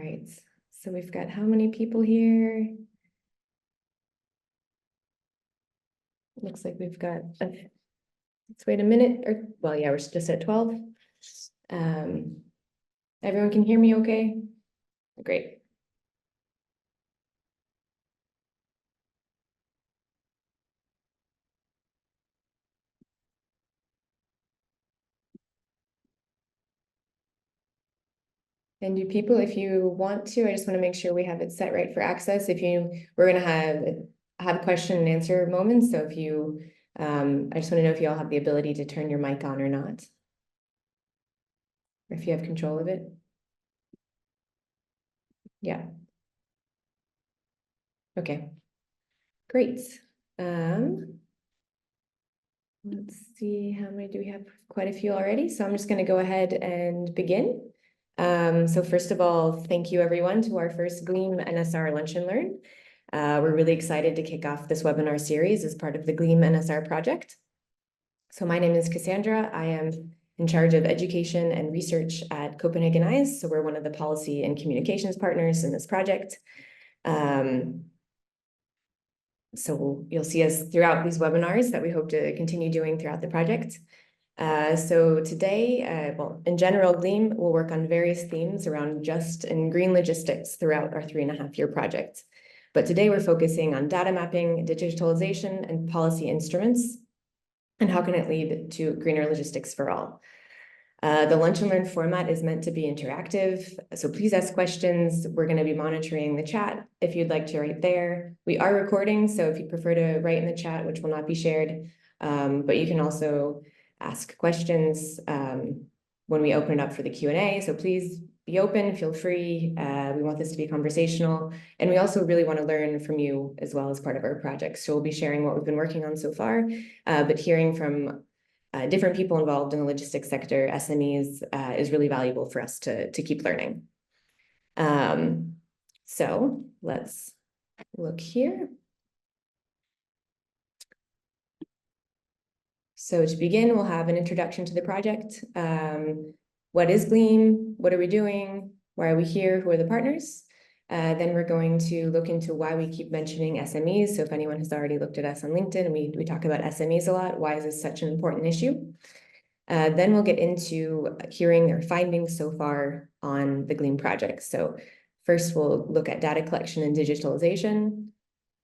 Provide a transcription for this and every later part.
right, so we've got how many people here? Looks like we've got, let's wait a minute, or, well, yeah, we're just at 12. Everyone can hear me okay? Great. And do people, if you want to, I just want to make sure we have it set right for access. We're going to have question and answer moments. So if you, I just want to know if you all have the ability to turn your mic on or not. Or if you have control of it. Yeah. Okay. Great. Let's see, how many do we have? Quite a few already. So I'm just going to go ahead and begin. So first of all, thank you everyone to our first GLEAM NSR Lunch and Learn. We're really excited to kick off this webinar series as part of the GLEAM NSR project. So my name is Cassandra. I am in charge of education and research at Copenhagen Eyes. So we're one of the policy and communications partners in this project. So you'll see us throughout these webinars that we hope to continue doing throughout the project. So today, well, in general, GLEAM will work on various themes around just and green logistics throughout our 3.5-year project. But today we're focusing on data mapping, digitalization, and policy instruments, and how can it lead to greener logistics for all. The Lunch and Learn format is meant to be interactive, so please ask questions. We're going to be monitoring the chat if you'd like to write there. We are recording, so if you prefer to write in the chat, which will not be shared, but you can also ask questions when we open it up for the Q&A. So please be open, feel free. We want this to be conversational. And we also really want to learn from you as well as part of our project. So we'll be sharing what we've been working on so far, but hearing from different people involved in the logistics sector, SMEs, is really valuable for us to keep learning. So let's look here. So to begin, we'll have an introduction to the project. What is GLEAM? What are we doing? Why are we here? Who are the partners? Then we're going to look into why we keep mentioning SMEs. So if anyone has already looked at us on LinkedIn, we talk about SMEs a lot. Why is this such an important issue? Then we'll get into hearing our findings so far on the GLEAM project. So first we'll look at data collection and digitalization,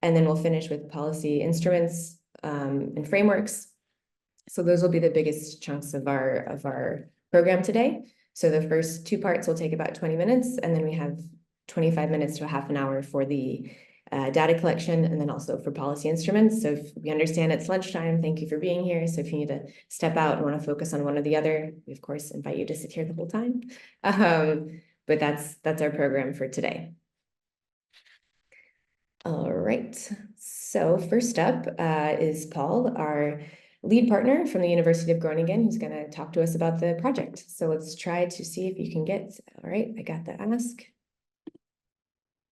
and then we'll finish with policy instruments and frameworks. So those will be the biggest chunks of our program today. So the first 2 parts will take about 20 minutes, and then we have 25 minutes to a half an hour for the data collection, and then also for policy instruments. So if we understand it's lunchtime, thank you for being here. So if you need to step out and want to focus on one or the other, we of course invite you to sit here the whole time. But that's our program for today. All right, so first up is Paul, our lead partner from the University of Groningen, who's going to talk to us about the project. So let's try to see if you can get, all right, I got the ask.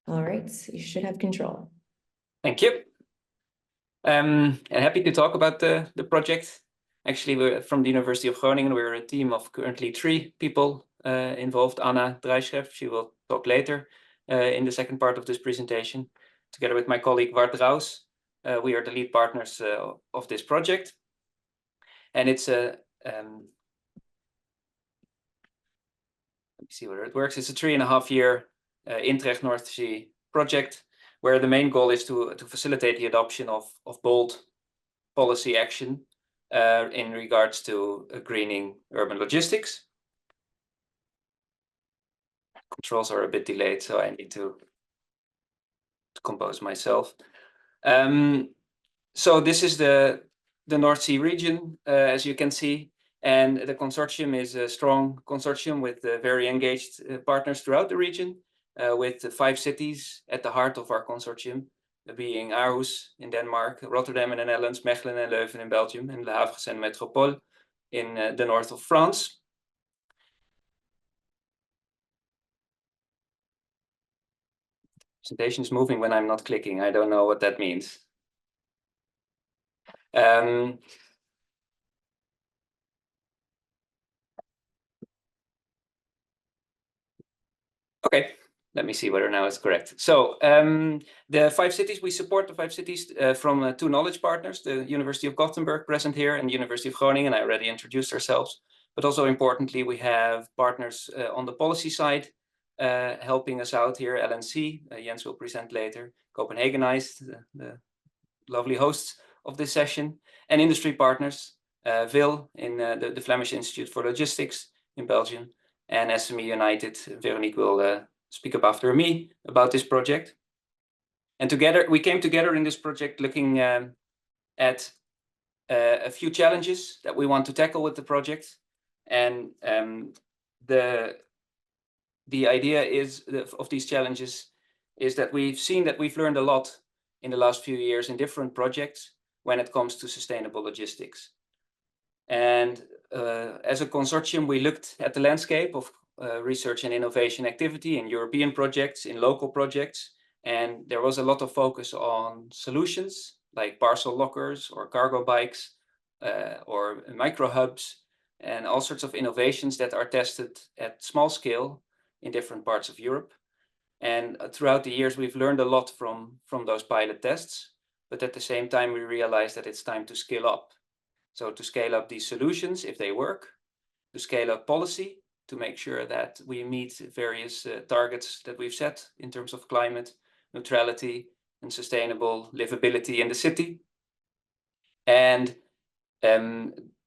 All right, so you should have control. Thank you. And happy to talk about the project. Actually, we're from the University of Groningen. We're a team of currently 3 people involved. Anna Drijschreff, she will talk later in the second part of this presentation. Together with my colleague Wart Raus, we are the lead partners of this project. And it's a, let me see whether it works. It's a 3.5-year Interreg North Sea project, where the main goal is to facilitate the adoption of bold policy action in regards to greening urban logistics. Controls are a bit delayed, so I need to compose myself. So this is the North Sea region, as you can see, and the consortium is a strong consortium with very engaged partners throughout the region, with 5 cities at the heart of our consortium, being Aarhus in Denmark, Rotterdam in the Netherlands, Mechelen and Leuven in Belgium, and Le Havre and Métropole in the north of France. Presentation is moving when I'm not clicking. I don't know what that means. Okay, let me see whether now it's correct. So the 5 cities, we support the 5 cities from 2 knowledge partners, the University of Gothenburg present here and the University of Groningen. I already introduced ourselves, but also importantly, we have partners on the policy side helping us out here, LNC, Jens will present later, Copenhagenized, the lovely hosts of this session, and industry partners, VIL in the Flemish Institute for Logistics in Belgium, and SME United. Veronique will speak up after me about this project. And together, we came together in this project looking at a few challenges that we want to tackle with the project. And the idea is of these challenges is that we've seen that we've learned a lot in the last few years in different projects when it comes to sustainable logistics. And as a consortium, we looked at the landscape of research and innovation activity in European projects, in local projects, and there was a lot of focus on solutions like parcel lockers or cargo bikes or micro hubs and all sorts of innovations that are tested at small scale in different parts of Europe. And throughout the years, we've learned a lot from those pilot tests, but at the same time, we realized that it's time to scale up. So to scale up these solutions, if they work, to scale up policy, to make sure that we meet various targets that we've set in terms of climate neutrality and sustainable livability in the city. And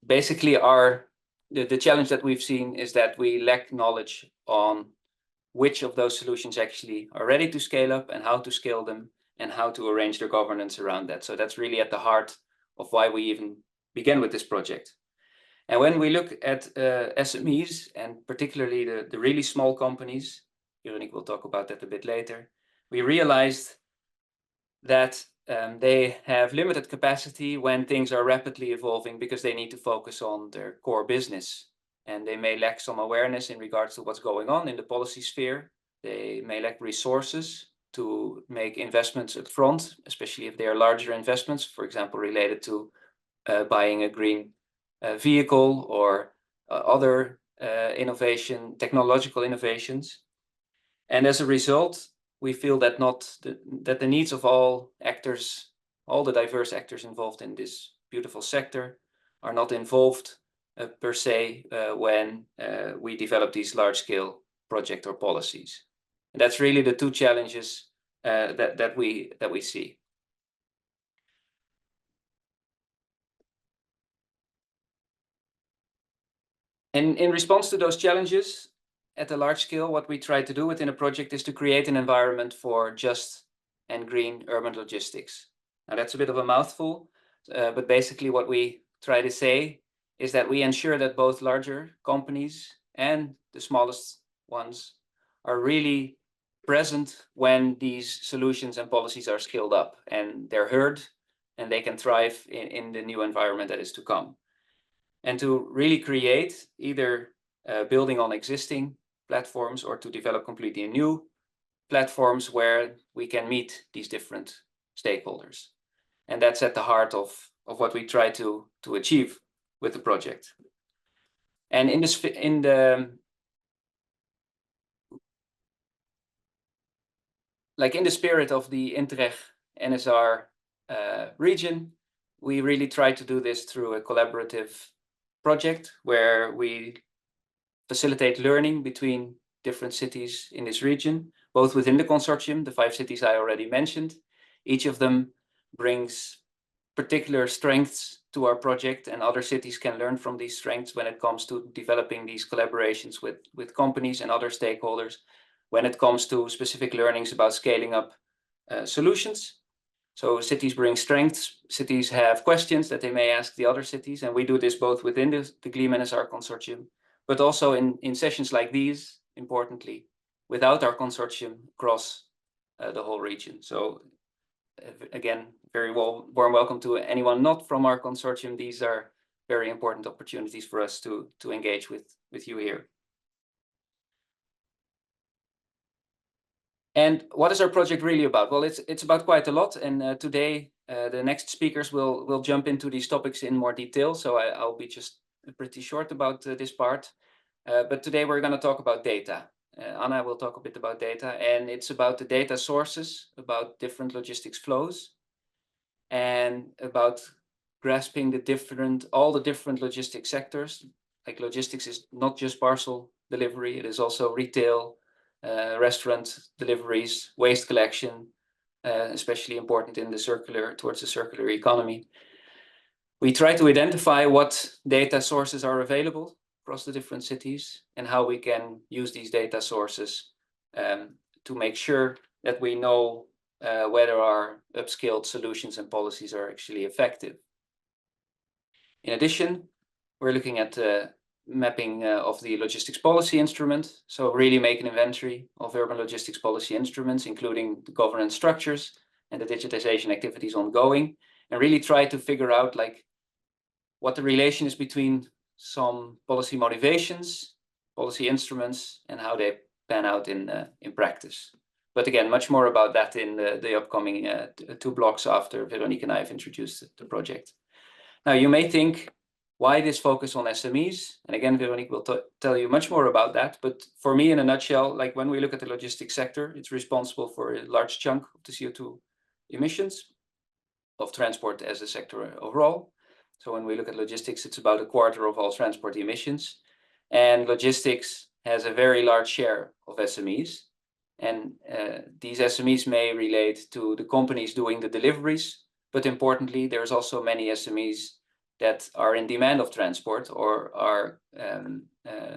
basically the challenge that we've seen is that we lack knowledge on which of those solutions actually are ready to scale up and how to scale them and how to arrange their governance around that. So that's really at the heart of why we even began with this project. And when we look at SMEs and particularly the really small companies, Veronique will talk about that a bit later, we realized that they have limited capacity when things are rapidly evolving because they need to focus on their core business. And they may lack some awareness in regards to what's going on in the policy sphere. They may lack resources to make investments up front, especially if they are larger investments, for example, related to buying a green vehicle or other technological innovations. And as a result, we feel that that the needs of all actors, all the diverse actors involved in this beautiful sector, are not involved per se when we develop these large-scale projects or policies. And that's really the 2 challenges that we see. And in response to those challenges, at a large scale, what we try to do within a project is to create an environment for just and green urban logistics. Now that's a bit of a mouthful, but basically what we try to say is that we ensure that both larger companies and the smallest ones are really present when these solutions and policies are scaled up and they're heard and they can thrive in the new environment that is to come. And to really create either building on existing platforms or to develop completely new platforms where we can meet these different stakeholders. And that's at the heart of what we try to achieve with the project. And in the spirit of the Interreg NSR region, we really try to do this through a collaborative project where we facilitate learning between different cities in this region, both within the consortium, the 5 cities I already mentioned. Each of them brings particular strengths to our project, and other cities can learn from these strengths when it comes to developing these collaborations with companies and other stakeholders, when it comes to specific learnings about scaling up solutions. So cities bring strengths, cities have questions that they may ask the other cities, and we do this both within the GLEAM NSR consortium, but also in sessions like these, importantly, without our consortium across the whole region. So again, very warm welcome to anyone not from our consortium. These are very important opportunities for us to engage with you here. And what is our project really about? Well, it's about quite a lot, and today the next speakers will jump into these topics in more detail, so I'll be just pretty short about this part. But today we're going to talk about data, Anna will talk a bit about data, and it's about the data sources, about different logistics flows, and about grasping all the different logistics sectors. Like logistics is not just parcel delivery, it is also retail, restaurant deliveries, waste collection, especially important in towards the circular economy. We try to identify what data sources are available across the different cities and how we can use these data sources to make sure that we know whether our upscaled solutions and policies are actually effective. In addition, we're looking at mapping of the logistics policy instrument. So really make an inventory of urban logistics policy instruments, including the governance structures and the digitization activities ongoing, and really try to figure out like what the relation is between some policy motivations, policy instruments, and how they pan out in practice. But again, much more about that in the upcoming 2 blocks after Veronique and I have introduced the project. Now, you may think, why this focus on SMEs? And again, Veronique will tell you much more about that. But for me, in a nutshell, like when we look at the logistics sector, it's responsible for a large chunk of the CO2 emissions of transport as a sector overall. So when we look at logistics, it's about 1/4 of all transport emissions. And logistics has a very large share of SMEs. And these SMEs may relate to the companies doing the deliveries, but importantly, there's also many SMEs that are in demand of transport or are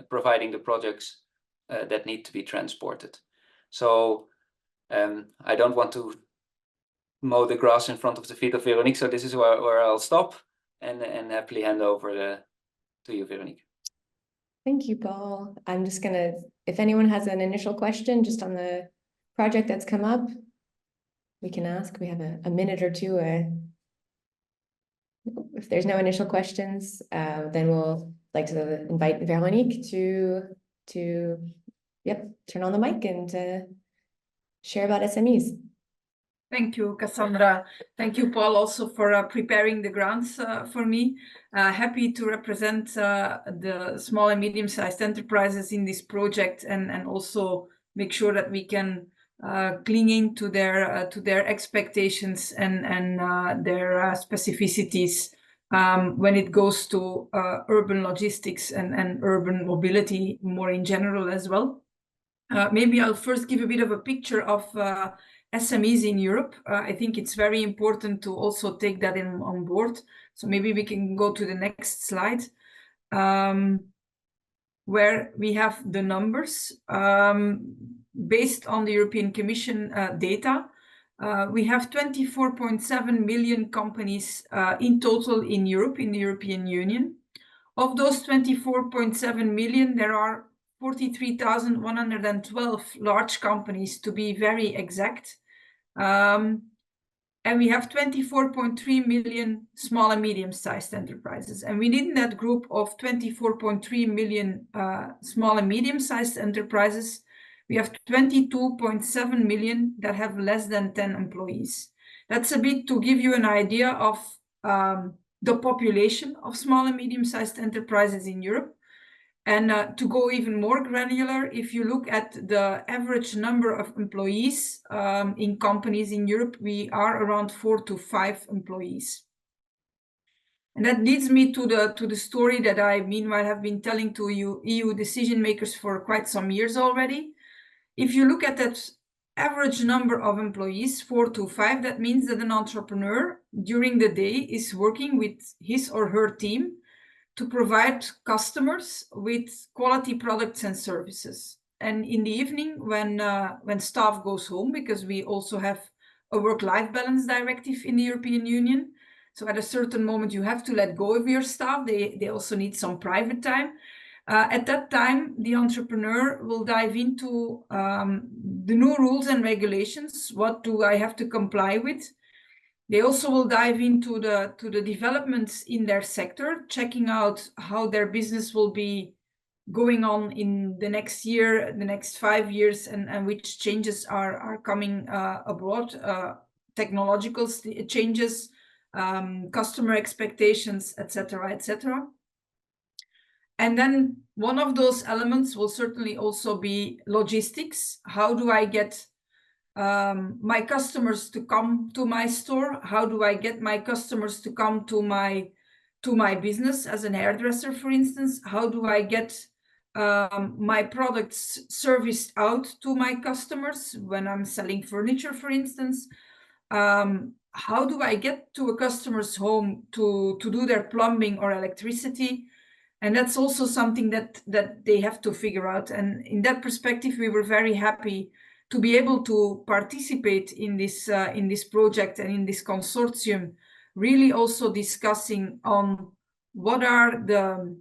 providing the products that need to be transported. So I don't want to mow the grass in front of the feet of Veronique, so this is where I'll stop and happily hand over to you, Veronique. Thank you, Paul. I'm just gonna, if anyone has an initial question just on the project that's come up, we can ask. We have a minute or two. If there's no initial questions, then we'll like to invite Veronique to turn on the mic and share about SMEs. Thank you, Cassandra. Thank you, Paul, also for preparing the grants for me. Happy to represent the small and medium-sized enterprises in this project and also make sure that we can cling in to their expectations and their specificities when it goes to urban logistics and urban mobility more in general as well. Maybe I'll first give a bit of a picture of SMEs in Europe. I think it's very important to also take that on board. So maybe we can go to the next slide, where we have the numbers. Based on the European Commission data, we have 24.7 million companies in total in Europe, in the European Union. Of those 24.7 million, there are 43,112 large companies, to be very exact. And we have 24.3 million small and medium-sized enterprises. And within that group of 24.3 million small and medium-sized enterprises, we have 22.7 million that have less than 10 employees. That's a bit to give you an idea of the population of small and medium-sized enterprises in Europe. And to go even more granular, if you look at the average number of employees in companies in Europe, we are around 4 to 5 employees. And that leads me to the story that I meanwhile have been telling to you EU decision makers for quite some years already. If you look at that average number of employees, 4 to 5, that means that an entrepreneur during the day is working with his or her team to provide customers with quality products and services. And in the evening, when staff goes home, because we also have a work-life balance directive in the European Union, so at a certain moment you have to let go of your staff. They also need some private time. At that time, the entrepreneur will dive into the new rules and regulations. What do I have to comply with? They also will dive into the developments in their sector, checking out how their business will be going on in the next year, the next 5 years, and which changes are coming abroad, technological changes, customer expectations, etc., etc. And then one of those elements will certainly also be logistics. How do I get my customers to come to my store? How do I get my customers to come to my business as an hairdresser, for instance? How do I get my products serviced out to my customers when I'm selling furniture, for instance? How do I get to a customer's home to do their plumbing or electricity? And that's also something that they have to figure out. And in that perspective, we were very happy to be able to participate in this project and in this consortium, really also discussing on what are the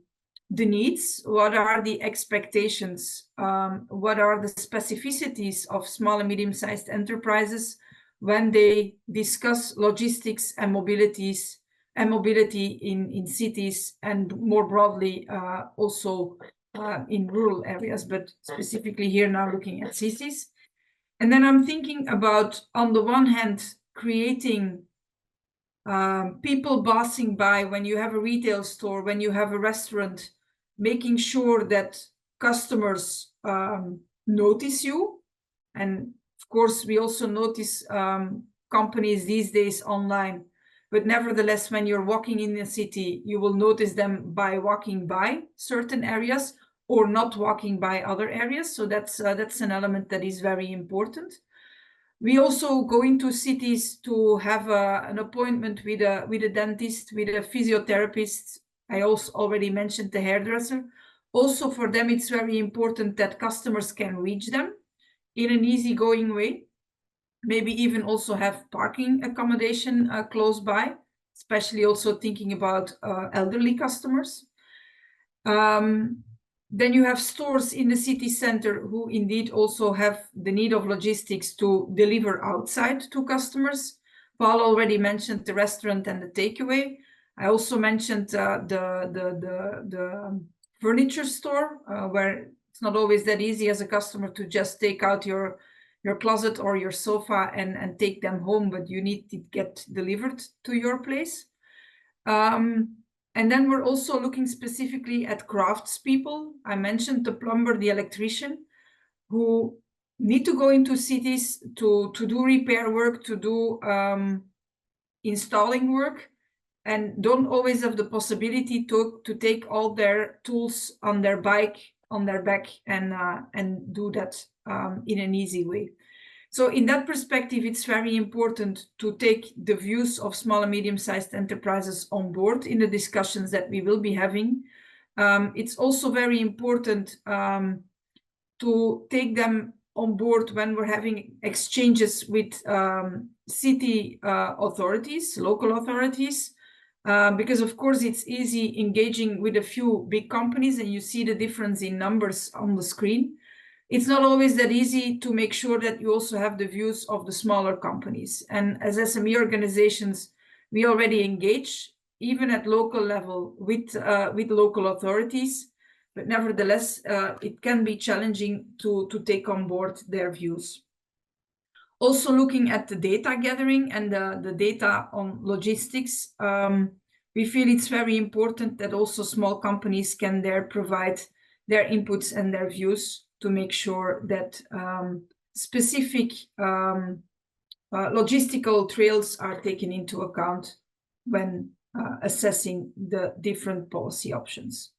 needs, what are the expectations, what are the specificities of small and medium-sized enterprises when they discuss logistics and mobility in cities, and more broadly also in rural areas, but specifically here now looking at cities. And then I'm thinking about, on the one hand, creating people passing by when you have a retail store, when you have a restaurant, making sure that customers notice you. And of course, we also notice companies these days online. But nevertheless, when you're walking in a city, you will notice them by walking by certain areas or not walking by other areas. So that's an element that is very important. We also go into cities to have an appointment with a dentist, with a physiotherapist. I also already mentioned the hairdresser. Also for them, it's very important that customers can reach them in an easygoing way. Maybe even also have parking accommodation close by, especially also thinking about elderly customers. Then you have stores in the city center who indeed also have the need of logistics to deliver outside to customers. Paul already mentioned the restaurant and the takeaway. I also mentioned the furniture store, where it's not always that easy as a customer to just take out your closet or your sofa and take them home, but you need to get delivered to your place. And then we're also looking specifically at craftspeople. I mentioned the plumber, the electrician, who need to go into cities to do repair work, to do installing work, and don't always have the possibility to take all their tools on their bike, on their back, and do that in an easy way. So in that perspective, it's very important to take the views of small and medium-sized enterprises on board in the discussions that we will be having. It's also very important to take them on board when we're having exchanges with city authorities, local authorities, because of course it's easy engaging with a few big companies, and you see the difference in numbers on the screen. It's not always that easy to make sure that you also have the views of the smaller companies. And as SME organizations, we already engage, even at local level, with local authorities. But nevertheless, it can be challenging to take on board their views. Also looking at the data gathering and the data on logistics, we feel it's very important that also small companies can there provide their inputs and their views to make sure that specific logistical trails are taken into account when assessing the different policy options.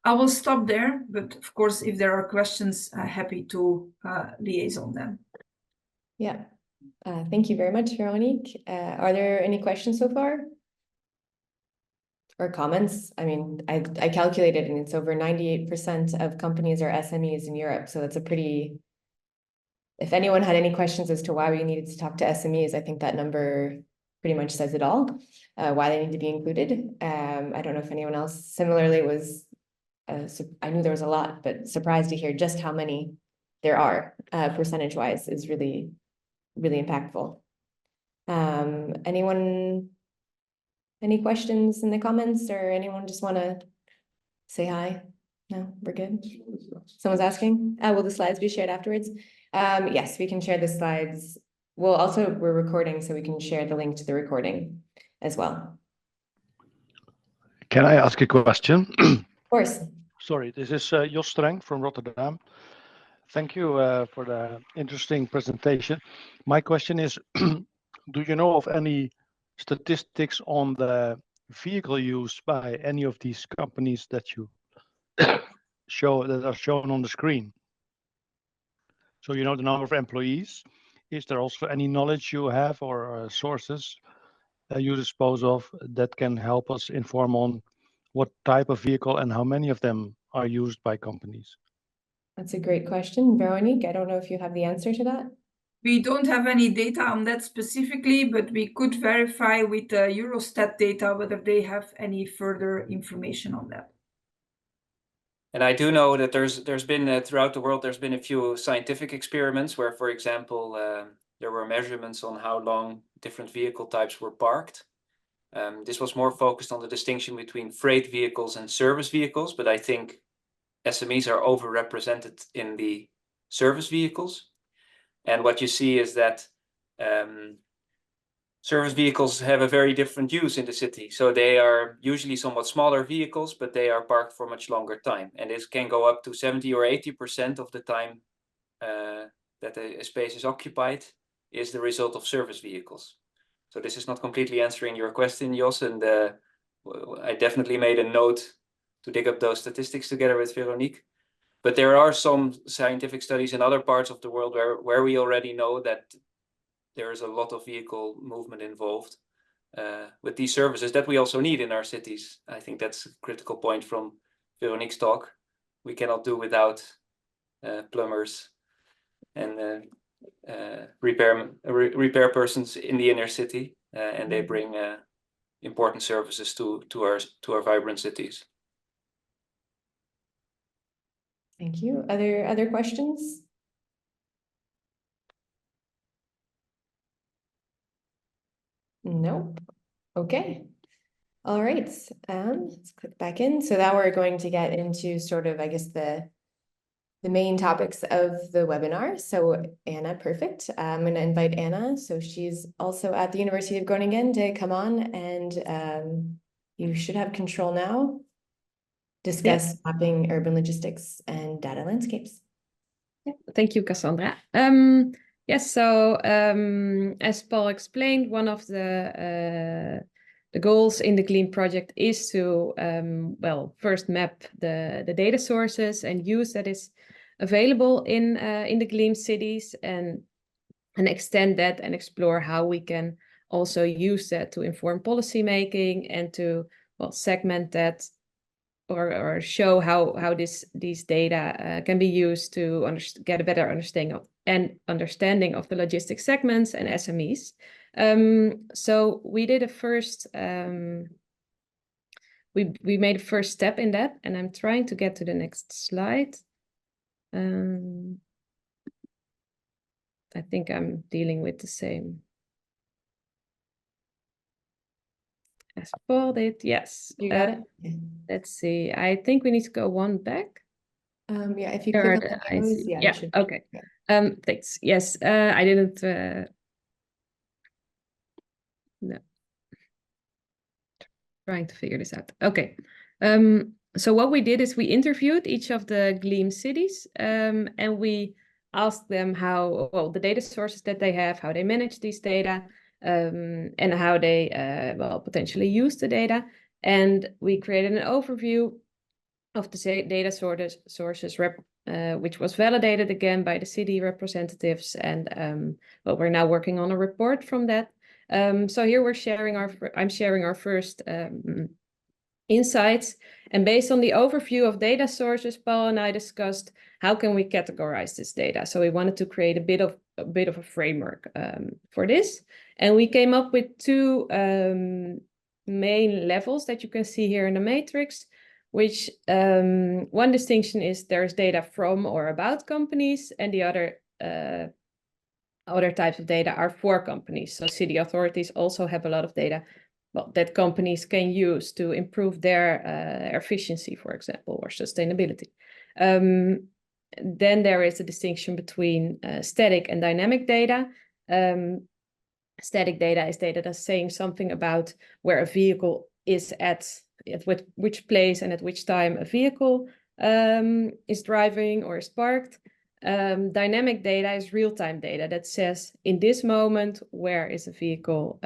I will stop there, but of course, if there are questions, happy to liaise on them. Yeah, thank you very much, Veronique. Are there any questions so far? Or comments? I mean, I calculated and it's over 98% of companies are SMEs in Europe. So that's a pretty, if anyone had any questions as to why we needed to talk to SMEs, I think that number pretty much says it all, why they need to be included. I don't know if anyone else similarly was, I knew there was a lot, but surprised to hear just how many there are percentage-wise is really, really impactful. Anyone? Any questions in the comments, or anyone just want to say hi? No, we're good. Someone's asking. Will the slides be shared afterwards? Yes, we can share the slides. We're recording, so we can share the link to the recording as well. Can I ask a question? Of course. Sorry, this is Jos Streng from Rotterdam. Thank you for the interesting presentation. My question is, do you know of any statistics on the vehicle use by any of these companies that you that are shown on the screen? So you know the number of employees. Is there also any knowledge you have or sources you dispose of that can help us inform on what type of vehicle and how many of them are used by companies? That's a great question. Veronique, I don't know if you have the answer to that. We don't have any data on that specifically, but we could verify with Eurostat data whether they have any further information on that. And I do know that there's been throughout the world, there's been a few scientific experiments where, for example, there were measurements on how long different vehicle types were parked. This was more focused on the distinction between freight vehicles and service vehicles, but I think SMEs are overrepresented in the service vehicles. And what you see is that service vehicles have a very different use in the city. So they are usually somewhat smaller vehicles, but they are parked for much longer time. And this can go up to 70 or 80% of the time that a space is occupied is the result of service vehicles. So this is not completely answering your question, Jos, and I definitely made a note to dig up those statistics together with Veronique. But there are some scientific studies in other parts of the world where we already know that there is a lot of vehicle movement involved with these services that we also need in our cities. I think that's a critical point from Veronique's talk. We cannot do without plumbers and repair persons in the inner city, and they bring important services to our vibrant cities. Thank you. Other questions? Nope. Okay. All right. Let's click back in. So now we're going to get into sort of, I guess, the main topics of the webinar. So Anna, perfect. I'm going to invite Anna. So she's also at the University of Groningen to come on, and you should have control now. Discuss mapping urban logistics and data landscapes. Yeah, thank you, Cassandra. Yes, so as Paul explained, one of the goals in the GLEAM project is to, first map the data sources and use that is available in the GLEAM cities, and extend that and explore how we can also use that to inform policy making and to segment that or show how these data can be used to get a better understanding of the logistics segments and SMEs. So we did a first we made a first step in that, and I'm trying to get to the next slide. I think I'm dealing with the same as Paul did. Yes. You got it? Let's see. I think we need to go one back. Yeah, if you click on the arrows, yeah, it should. Okay. Thanks. Yes, I didn't. No. Trying to figure this out. Okay. So what we did is we interviewed each of the GLEAM cities, and we asked them how, the data sources that they have, how they manage these data, and how they, potentially use the data. And we created an overview of the data sources, which was validated again by the city representatives. And we're now working on a report from that. So here I'm sharing our first insights. And based on the overview of data sources, Paul and I discussed how can we categorize this data. So we wanted to create a bit of a framework for this. And we came up with two main levels that you can see here in the matrix, which one distinction is there's data from or about companies, and the other types of data are for companies. So city authorities also have a lot of data that companies can use to improve their efficiency, for example, or sustainability. Then there is a distinction between static and dynamic data. Static data is data that's saying something about where a vehicle is at which place and at which time a vehicle is driving or is parked. Dynamic data is real-time data that says in this moment, where is a vehicle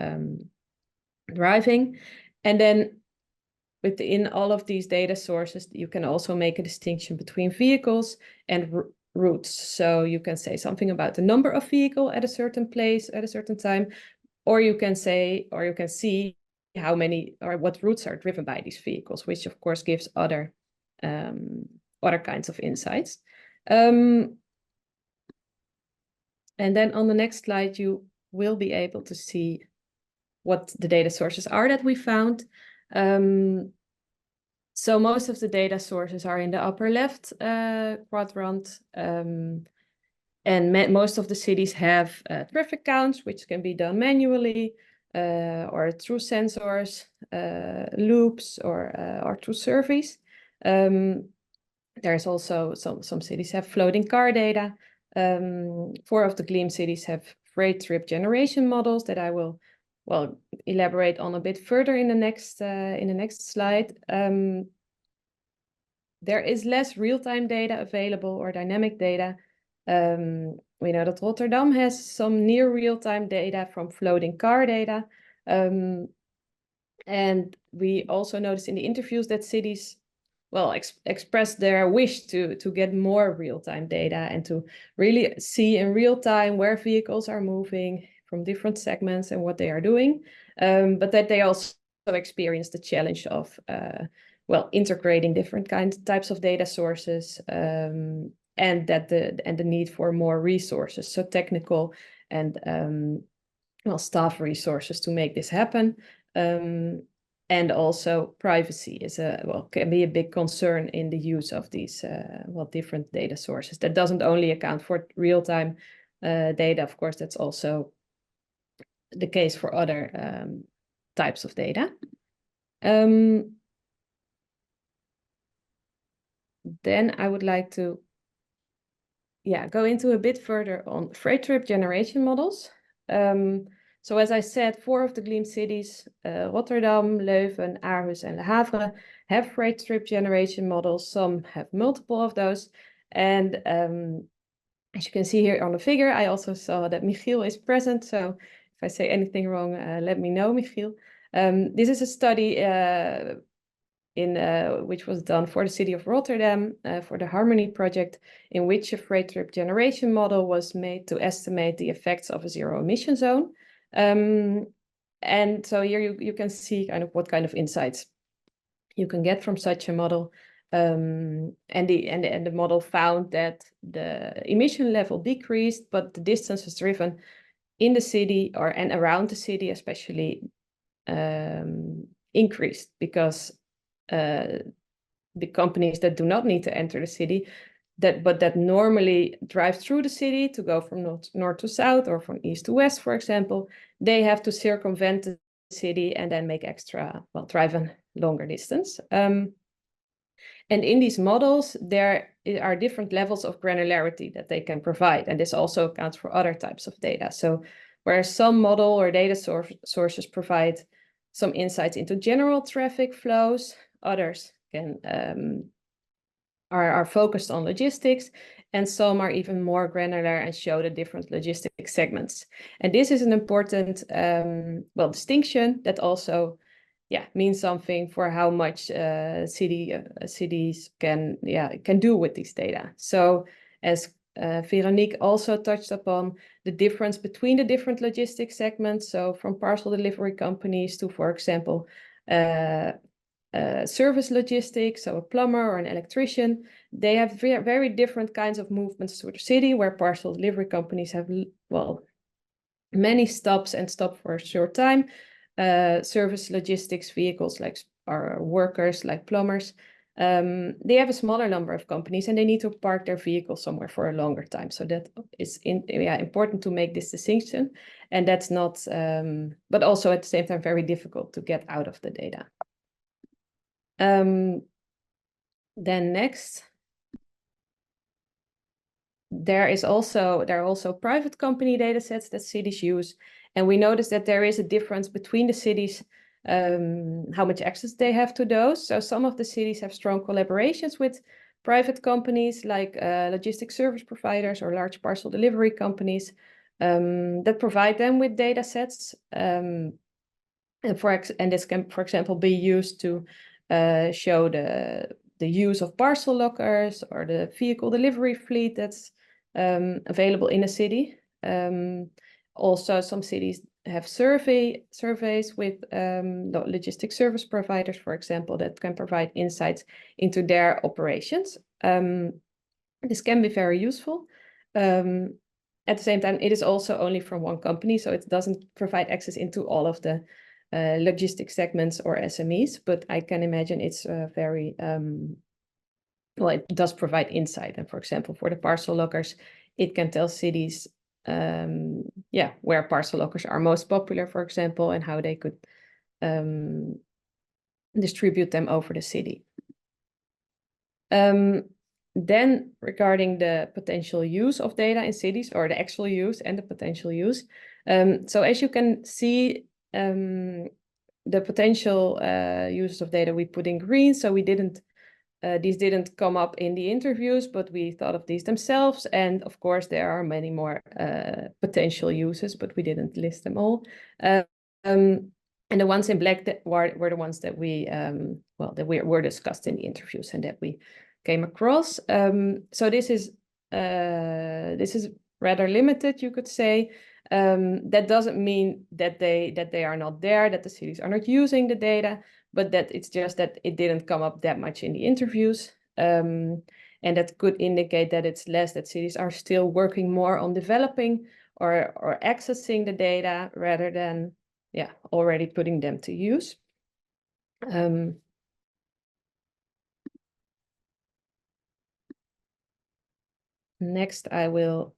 driving? And then within all of these data sources, you can also make a distinction between vehicles and routes. So you can say something about the number of vehicle at a certain place at a certain time, or you can say, or you can see how many or what routes are driven by these vehicles, which of course gives other kinds of insights. And then on the next slide, you will be able to see what the data sources are that we found. So most of the data sources are in the upper left quadrant. And most of the cities have traffic counts, which can be done manually or through sensors, loops, or through surveys. There's also some cities have floating car data. 4 of the GLEAM cities have freight trip generation models that I will elaborate on a bit further in the next slide. There is less real-time data available or dynamic data. We know that Rotterdam has some near real-time data from floating car data. And we also noticed in the interviews that cities, expressed their wish to get more real-time data and to really see in real time where vehicles are moving from different segments and what they are doing. But that they also experience the challenge of integrating different types of data sources, and the need for more resources, so technical and staff resources to make this happen. And also privacy is can be a big concern in the use of these different data sources. That doesn't only account for real-time data, of course, that's also the case for other types of data. Then I would like to go into a bit further on freight trip generation models. So as I said, 4 of the GLEAM cities, Rotterdam, Leuven, Aarhus, and Le Havre, have freight trip generation models. Some have multiple of those. And as you can see here on the figure, I also saw that Michiel is present. So if I say anything wrong, let me know, Michiel. This is a study which was done for the city of Rotterdam for the Harmony project, in which a freight trip generation model was made to estimate the effects of a zero emission zone. And so here you can see kind of what kind of insights you can get from such a model. And the model found that the emission level decreased, but the distances driven in the city and around the city especially increased, because the companies that do not need to enter the city, that normally drive through the city to go from north to south or from east to west, for example, they have to circumvent the city and then make drive a longer distance. And in these models, there are different levels of granularity that they can provide, and this also accounts for other types of data. So whereas some model or data sources provide some insights into general traffic flows, others are focused on logistics, and some are even more granular and show the different logistic segments. And this is an important distinction that also means something for how much cities can do with these data. So as Veronique also touched upon, the difference between the different logistic segments, so from parcel delivery companies to, for example, service logistics, so a plumber or an electrician, they have very different kinds of movements through the city, where parcel delivery companies have, many stops and stop for a short time. Service logistics vehicles like our workers, like plumbers, they have a smaller number of companies and they need to park their vehicles somewhere for a longer time. So that is important to make this distinction. And that's not, but also at the same time, very difficult to get out of the data. Then next, there are also private company data sets that cities use. And we notice that there is a difference between the cities, how much access they have to those. So some of the cities have strong collaborations with private companies like logistic service providers or large parcel delivery companies that provide them with data sets. And this can, for example, be used to show the use of parcel lockers or the vehicle delivery fleet that's available in a city. Also, some cities have surveys with logistic service providers, for example, that can provide insights into their operations. This can be very useful. At the same time, it is also only from one company, so it doesn't provide access into all of the logistic segments or SMEs, but I can imagine it's very, well, it does provide insight. And for example, for the parcel lockers, it can tell cities, where parcel lockers are most popular, for example, and how they could distribute them over the city. Then regarding the potential use of data in cities, or the actual use and the potential use. So as you can see, the potential use of data we put in green. So we didn't, these didn't come up in the interviews, but we thought of these themselves. And of course, there are many more potential uses, but we didn't list them all. And the ones in black that were the ones that we, that were discussed in the interviews and that we came across. So this is rather limited, you could say. That doesn't mean that they are not there, that the cities are not using the data, but that it's just that it didn't come up that much in the interviews. And that could indicate that it's less, that cities are still working more on developing or accessing the data rather than already putting them to use. Next, I will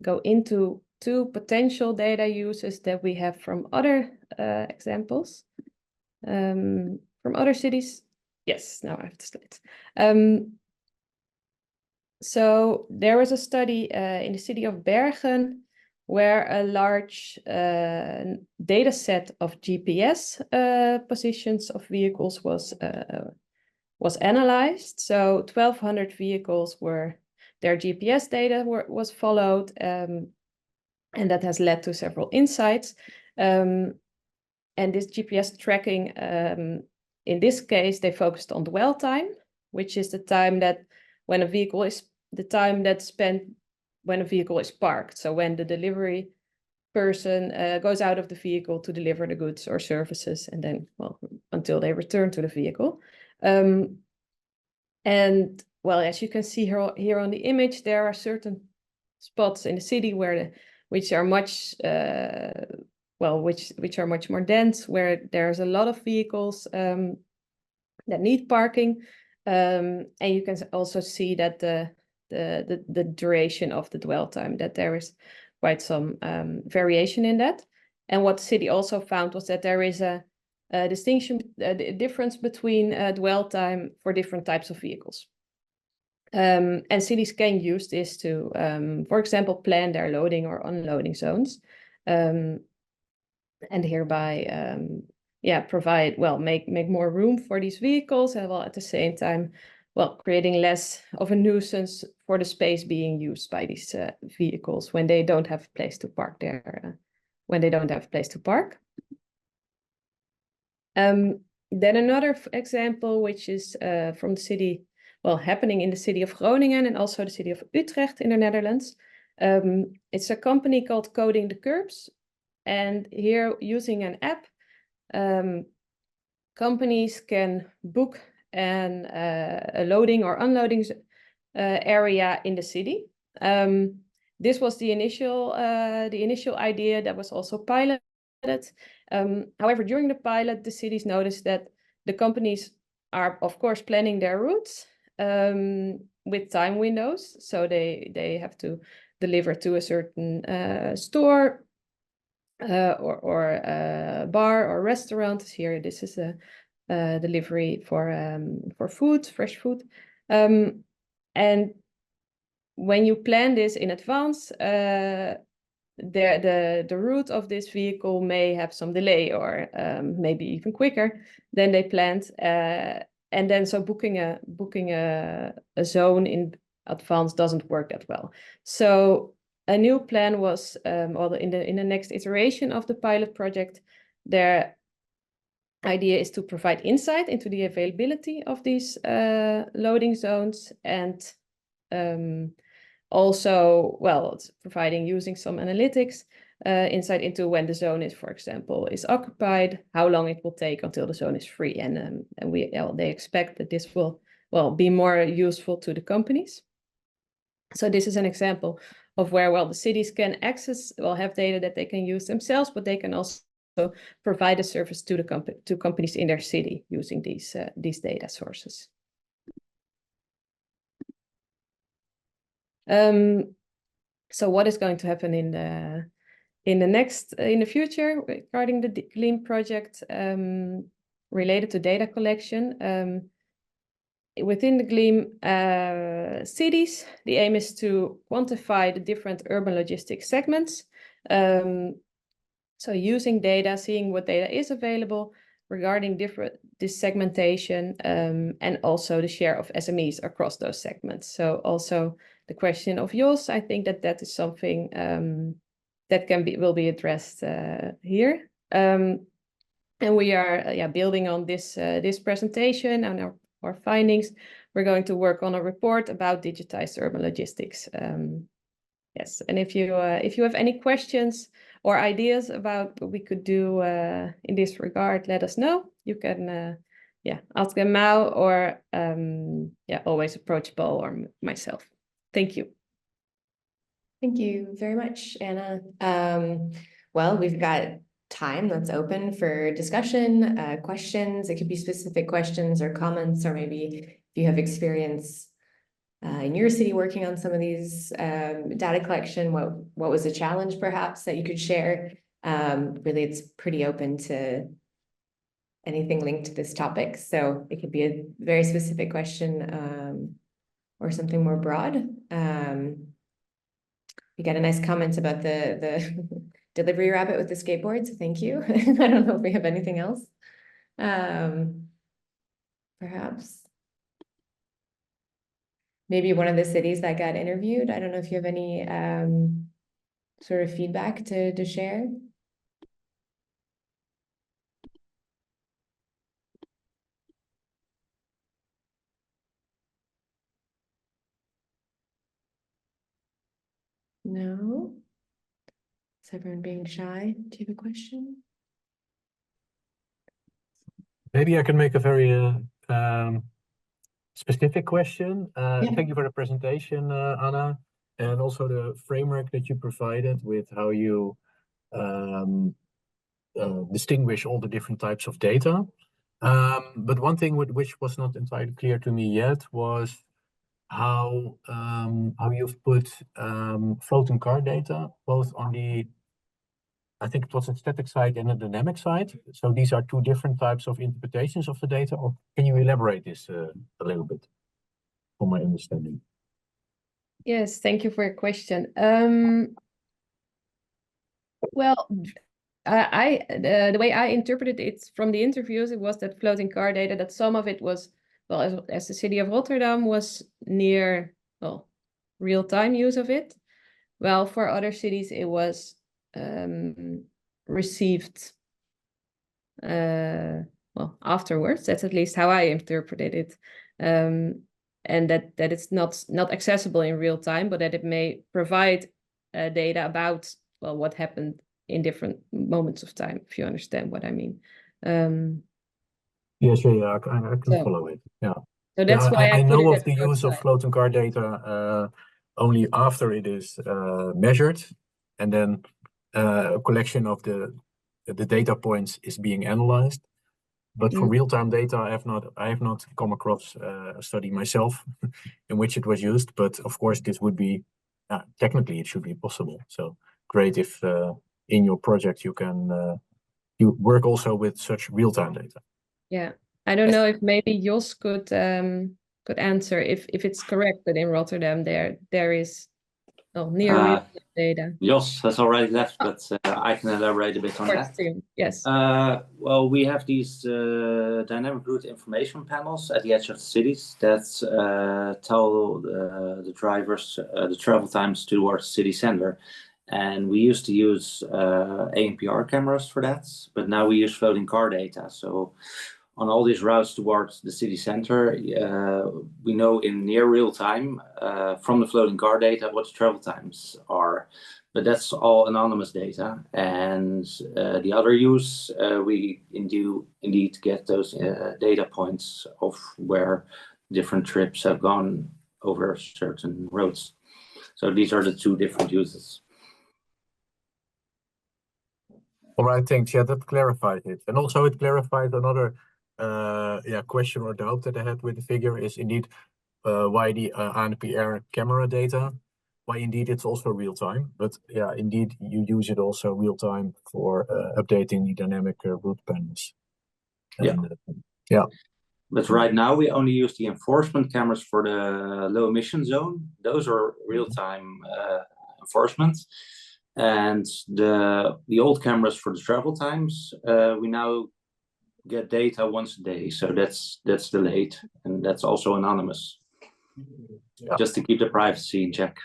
go into two potential data uses that we have from other examples from other cities. Yes, now I have the slides. So there was a study in the city of Bergen where a large data set of GPS positions of vehicles was analyzed. So 1,200 vehicles were, their GPS data was followed, and that has led to several insights. And this GPS tracking, in this case, they focused on dwell time, which is the time that when a vehicle is, the time that's spent when a vehicle is parked. So when the delivery person goes out of the vehicle to deliver the goods or services, and then, well, until they return to the vehicle. And well, as you can see here on the image, there are certain spots in the city where which are much which are much more dense, where there's a lot of vehicles that need parking, and you can also see that the duration of the dwell time, that there is quite some variation in that. And what the city also found was that there is a distinction, a difference between dwell time for different types of vehicles. And cities can use this to, for example, plan their loading or unloading zones, and hereby, provide, well, make more room for these vehicles, and while at the same time, well, creating less of a nuisance for the space being used by these vehicles when they don't have a place to park there, Then another example, which is from the city, well, happening in the city of Groningen and also the city of Utrecht in the Netherlands. It's a company called Coding the Curbs. And here, using an app, companies can book a loading or unloading area in the city. This was the initial idea that was also piloted. However, during the pilot, the cities noticed that the companies are, of course, planning their routes with time windows. So they have to deliver to a certain store or bar or restaurant. Here, this is a delivery for food, fresh food. And when you plan this in advance, the route of this vehicle may have some delay, or maybe even quicker than they planned. and then so booking a zone in advance doesn't work that well. So a new plan was, or in the next iteration of the pilot project, their idea is to provide insight into the availability of these loading zones, and also, well, it's providing, using some analytics, insight into when the zone is, for example, is occupied, how long it will take until the zone is free, and they expect that this will, well, be more useful to the companies. So this is an example of where, well, the cities can access, well, have data that they can use themselves, but they can also provide a service to the companies in their city using these data sources. So what is going to happen in the future regarding the GLEAM project related to data collection? Within the GLEAM cities, the aim is to quantify the different urban logistics segments. So using data, seeing what data is available regarding this segmentation, and also the share of SMEs across those segments. So also the question of Jos, I think that is something that will be addressed here. And we are building on this presentation and our findings. We're going to work on a report about digitized urban logistics. Yes, and if you have any questions or ideas about what we could do in this regard, let us know. You can ask them now, or always approach Paul or myself. Thank you. Thank you very much, Anna. Well, we've got time that's open for discussion, questions. It could be specific questions or comments, or maybe if you have experience in your city working on some of these data collection, what was a challenge perhaps that you could share? Really, it's pretty open to anything linked to this topic. So it could be a very specific question or something more broad. You got a nice comment about the delivery rabbit with the skateboard, so thank you. I don't know if we have anything else. Perhaps. Maybe one of the cities that got interviewed. I don't know if you have any sort of feedback to share. No? Is everyone being shy? Do you have a question? Maybe I can make a very specific question. Thank you for the presentation, Anna, and also the framework that you provided with how you distinguish all the different types of data. But one thing which was not entirely clear to me yet was how you've put floating car data both on the, I think it was a static side and a dynamic side. So these are two different types of interpretations of the data, or can you elaborate this a little bit for my understanding? Yes, thank you for your question. Well, the way I interpreted it from the interviews, it was that floating car data, that some of it was, well, as the city of Rotterdam was near, well, real-time use of it. Well, for other cities, it was received well, afterwards. That's at least how I interpreted it. And that it's not accessible in real time, but that it may provide data about, well, what happened in different moments of time, if you understand what I mean. Yes, I can follow it. Yeah. So that's why I put know it of the use of floating car data only after it is measured, and then a collection of the data points is being analyzed. But for real-time data, I have not come across a study myself in which it was used. But of course, this would be technically it should be possible. So great if in your project you can you work also with such real-time data. Yeah, I don't know if maybe Jos could answer if it's correct that in Rotterdam there is near real data. Jos has already left, but I can elaborate a bit on that. Yes. Well, we have these dynamic route information panels at the edge of the cities that tell the drivers the travel times towards city center. And we used to use ANPR cameras for that, but now we use floating car data. So on all these routes towards the city center, we know in near real time from the floating car data what the travel times are. But that's all anonymous data. And the other use, we indeed get those data points of where different trips have gone over certain roads. So these are the two different uses. All right, thanks. Yeah, that clarified it. And also it clarified another question or doubt that I had with the figure is indeed why the ANPR camera data, why indeed it's also real time. But yeah, indeed you use it also real time for updating the dynamic route panels. And, yeah. But right now we only use the enforcement cameras for the low emission zone. Those are real time enforcement. And the old cameras for the travel times, we now get data once a day. So that's delayed, and that's also anonymous. Yeah. Just to keep the privacy in check.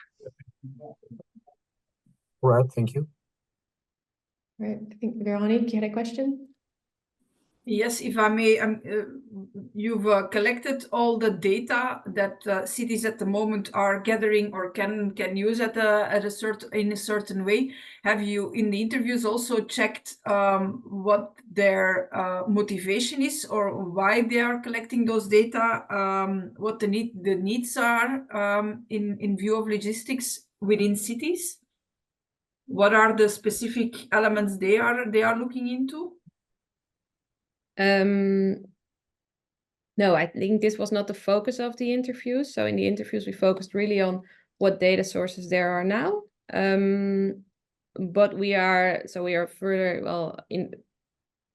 All right, thank you. All right, I think Veronique, you had a question? Yes, if I may, you've collected all the data that cities at the moment are gathering or can use in a certain way. Have you in the interviews also checked what their motivation is or why they are collecting those data? What the needs are in view of logistics within cities? What are the specific elements they are looking into? No, I think this was not the focus of the interviews. So in the interviews, we focused really on what data sources there are now. But we are further, well, in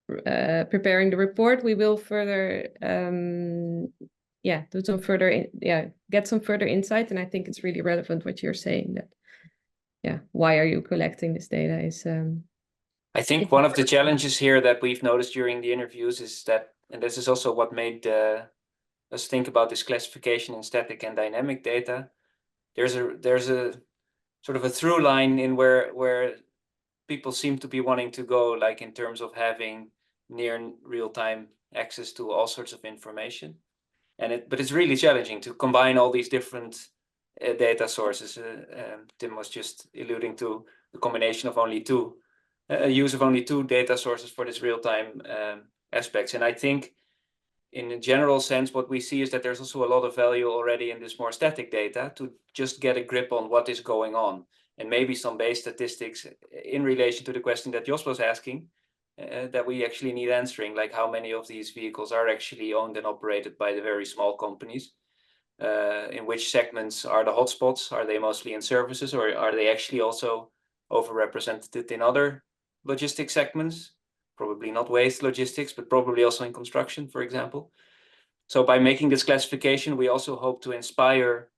preparing the report, we will further, do some further, get some further insight. And I think it's really relevant what you're saying that, why are you collecting this data is... I think one of the challenges here that we've noticed during the interviews is that, and this is also what made us think about this classification in static and dynamic data. There's a sort of a through line in where people seem to be wanting to go, like in terms of having near real-time access to all sorts of information. But it's really challenging to combine all these different data sources. Tim was just alluding to the combination of only two. Use of only two data sources for this real-time aspects. And I think in a general sense, what we see is that there's also a lot of value already in this more static data to just get a grip on what is going on. And maybe some base statistics in relation to the question that Jos was asking that we actually need answering, like how many of these vehicles are actually owned and operated by the very small companies. In which segments are the hotspots? Are they mostly in services, or are they actually also overrepresented in other logistics segments? Probably not waste logistics, but probably also in construction, for example. So by making this classification, we also hope to inspire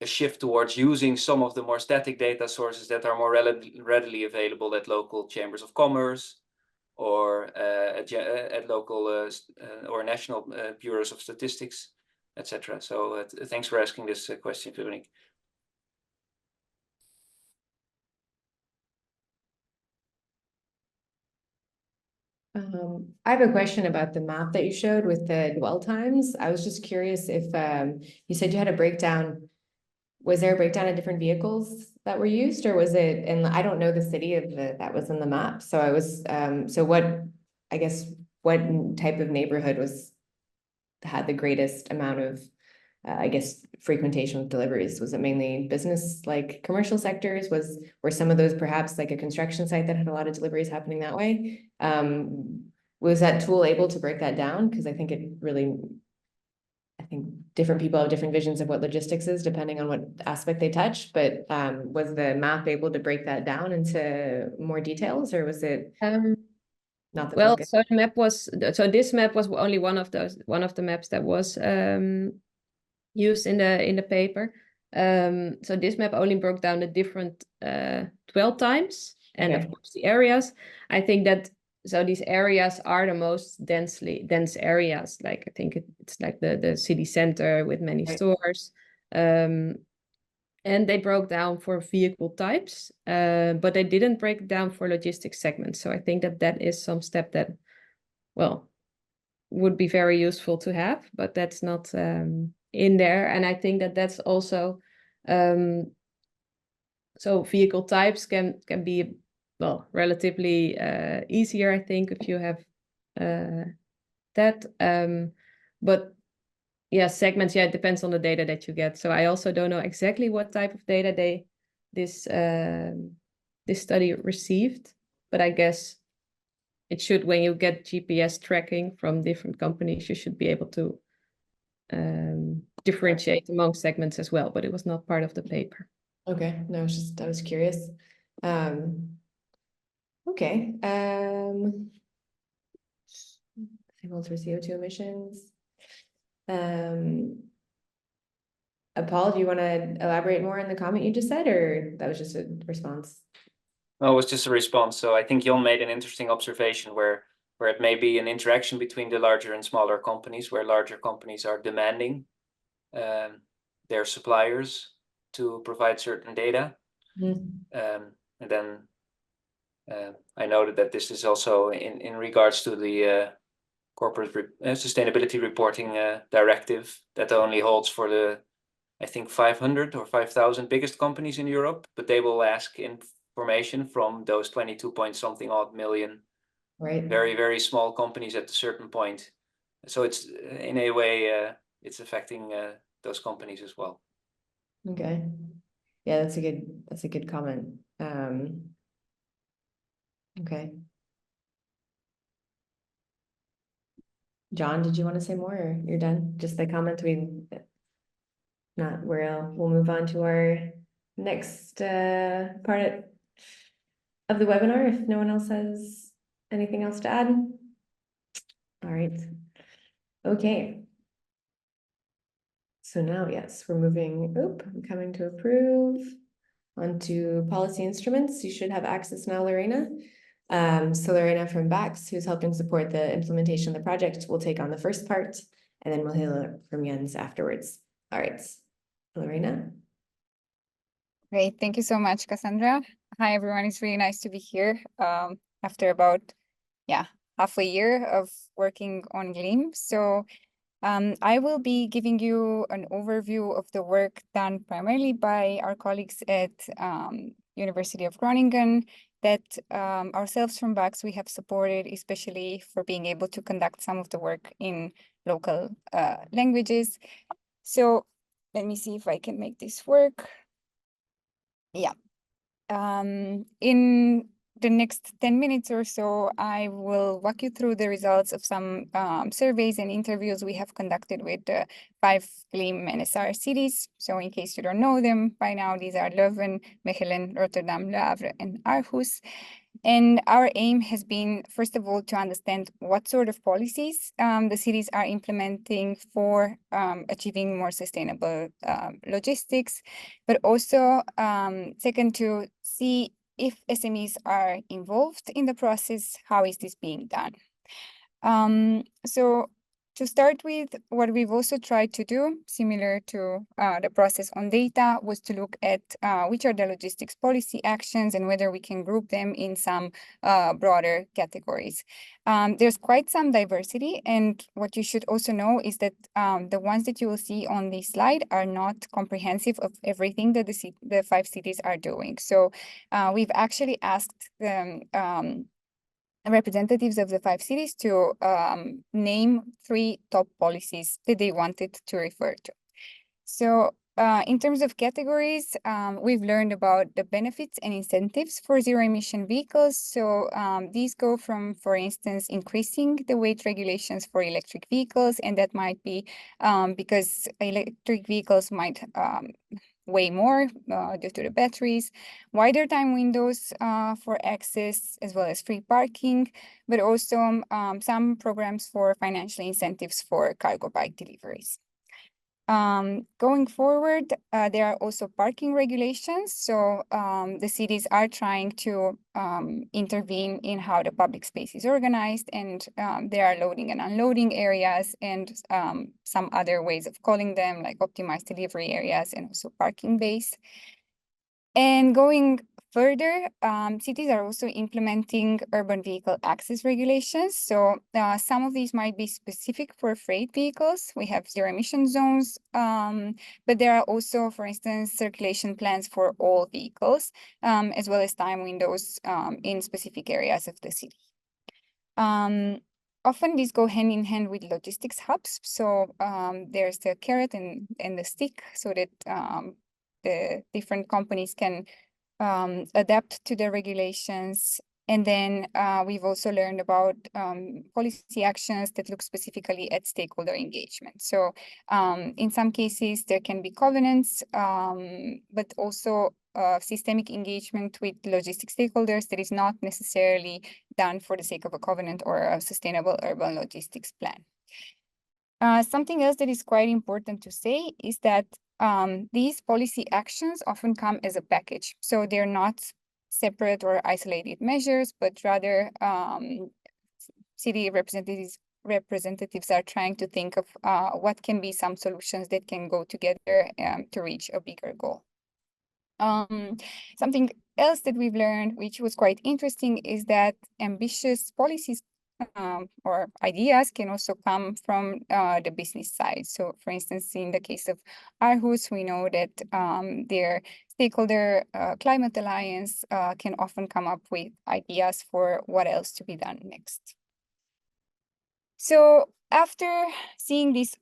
a shift towards using some of the more static data sources that are more readily available at local chambers of commerce or at local or national bureaus of statistics, etc. So thanks for asking this question, Veronique. I have a question about the map that you showed with the dwell times. I was just curious if you said you had a breakdown. Was there a breakdown of different vehicles that were used, or was it? And I don't know the city that was in the map. So I was what type of neighborhood had the greatest amount of frequentation with deliveries? Was it mainly business, like commercial sectors? Were some of those perhaps like a construction site that had a lot of deliveries happening that way? Was that tool able to break that down? Because I think different people have different visions of what logistics is depending on what aspect they touch, but was the map able to break that down into more details, or was it not the focus? So this map was only one of the maps that was used in the paper. So this map only broke down the different dwell times and Okay. of course the areas. I think that so these areas are the most dense areas. Like I think it's like the city center with many Right. stores. And they broke down for vehicle types, but they didn't break down for logistics segments. So I think that that is some step that, well, would be very useful to have, but that's not in there. And I think that that's also, so vehicle types can be, well, relatively easier, I think, if you have that. But yeah, segments, yeah, it depends on the data that you get. So I also don't know exactly what type of data this study received, but I guess it should, when you get GPS tracking from different companies, you should be able to differentiate among segments as well, but it was not part of the paper. Okay, no, I was curious. Okay. Signals for CO2 emissions. Paul, do you want to elaborate more on the comment you just said, or that was just a response? No, it was just a response. So I think Jon made an interesting observation where it may be an interaction between the larger and smaller companies, where larger companies are demanding their suppliers to provide certain data. And then I noted that this is also in regards to the corporate sustainability reporting directive that only holds for the, I think, 500 or 5,000 biggest companies in Europe, but they will ask information from those 22 point something odd million, Right. very, very small companies at a certain point. So it's in a way, it's affecting those companies as well. Okay. Yeah, that's a good comment. Okay. John, did you want to say more, or you're done? Just the comment we'll move on to our next part of the webinar if no one else has anything else to add. All right. Okay. So now, yes, we're moving, I'm coming to approve onto policy instruments. You should have access now, Lorena. So Lorena from BAX, who's helping support the implementation of the project, will take on the first part, and then we'll hear from Jens afterwards. All right, Lorena. Great, thank you so much, Cassandra. Hi, everyone. It's really nice to be here after about, half a year of working on GLEAM. So I will be giving you an overview of the work done primarily by our colleagues at University of Groningen that ourselves from BAX we have supported, especially for being able to conduct some of the work in local languages. So let me see if I can make this work. Yeah. In the next 10 minutes or so, I will walk you through the results of some surveys and interviews we have conducted with the 5 GLEAM NSR cities. So in case you don't know them by now, these are Leuven, Mechelen, Rotterdam, Le Havre, and Aarhus. And our aim has been, first of all, to understand what sort of policies the cities are implementing for achieving more sustainable logistics, but also, second, to see if SMEs are involved in the process, how is this being done? So to start with, what we've also tried to do, similar to the process on data, was to look at which are the logistics policy actions and whether we can group them in some broader categories. There's quite some diversity, and what you should also know is that the ones that you will see on this slide are not comprehensive of everything that the 5 cities are doing. So we've actually asked them representatives of the 5 cities to name 3 top policies that they wanted to refer to. So in terms of categories, we've learned about the benefits and incentives for zero-emission vehicles. So these go from, for instance, increasing the weight regulations for electric vehicles, and that might be because electric vehicles might weigh more due to the batteries, wider time windows for access, as well as free parking, but also some programs for financial incentives for cargo bike deliveries. Going forward, there are also parking regulations. So the cities are trying to intervene in how the public space is organized, and there are loading and unloading areas and some other ways of calling them, like optimized delivery areas and also parking bays. And going further, cities are also implementing urban vehicle access regulations. So some of these might be specific for freight vehicles. We have zero emission zones, but there are also, for instance, circulation plans for all vehicles, as well as time windows in specific areas of the city. Often these go hand in hand with logistics hubs. So there's the carrot and the stick, so that the different companies can adapt to the regulations. And then we've also learned about policy actions that look specifically at stakeholder engagement. So in some cases, there can be covenants, but also systemic engagement with logistic stakeholders that is not necessarily done for the sake of a covenant or a sustainable urban logistics plan. Something else that is quite important to say is that these policy actions often come as a package. So they're not separate or isolated measures, but rather city representatives are trying to think of what can be some solutions that can go together to reach a bigger goal. Something else that we've learned, which was quite interesting, is that ambitious policies or ideas can also come from the business side. So for instance, in the case of Aarhus, we know that their stakeholder climate alliance can often come up with ideas for what else to be done next. So after seeing this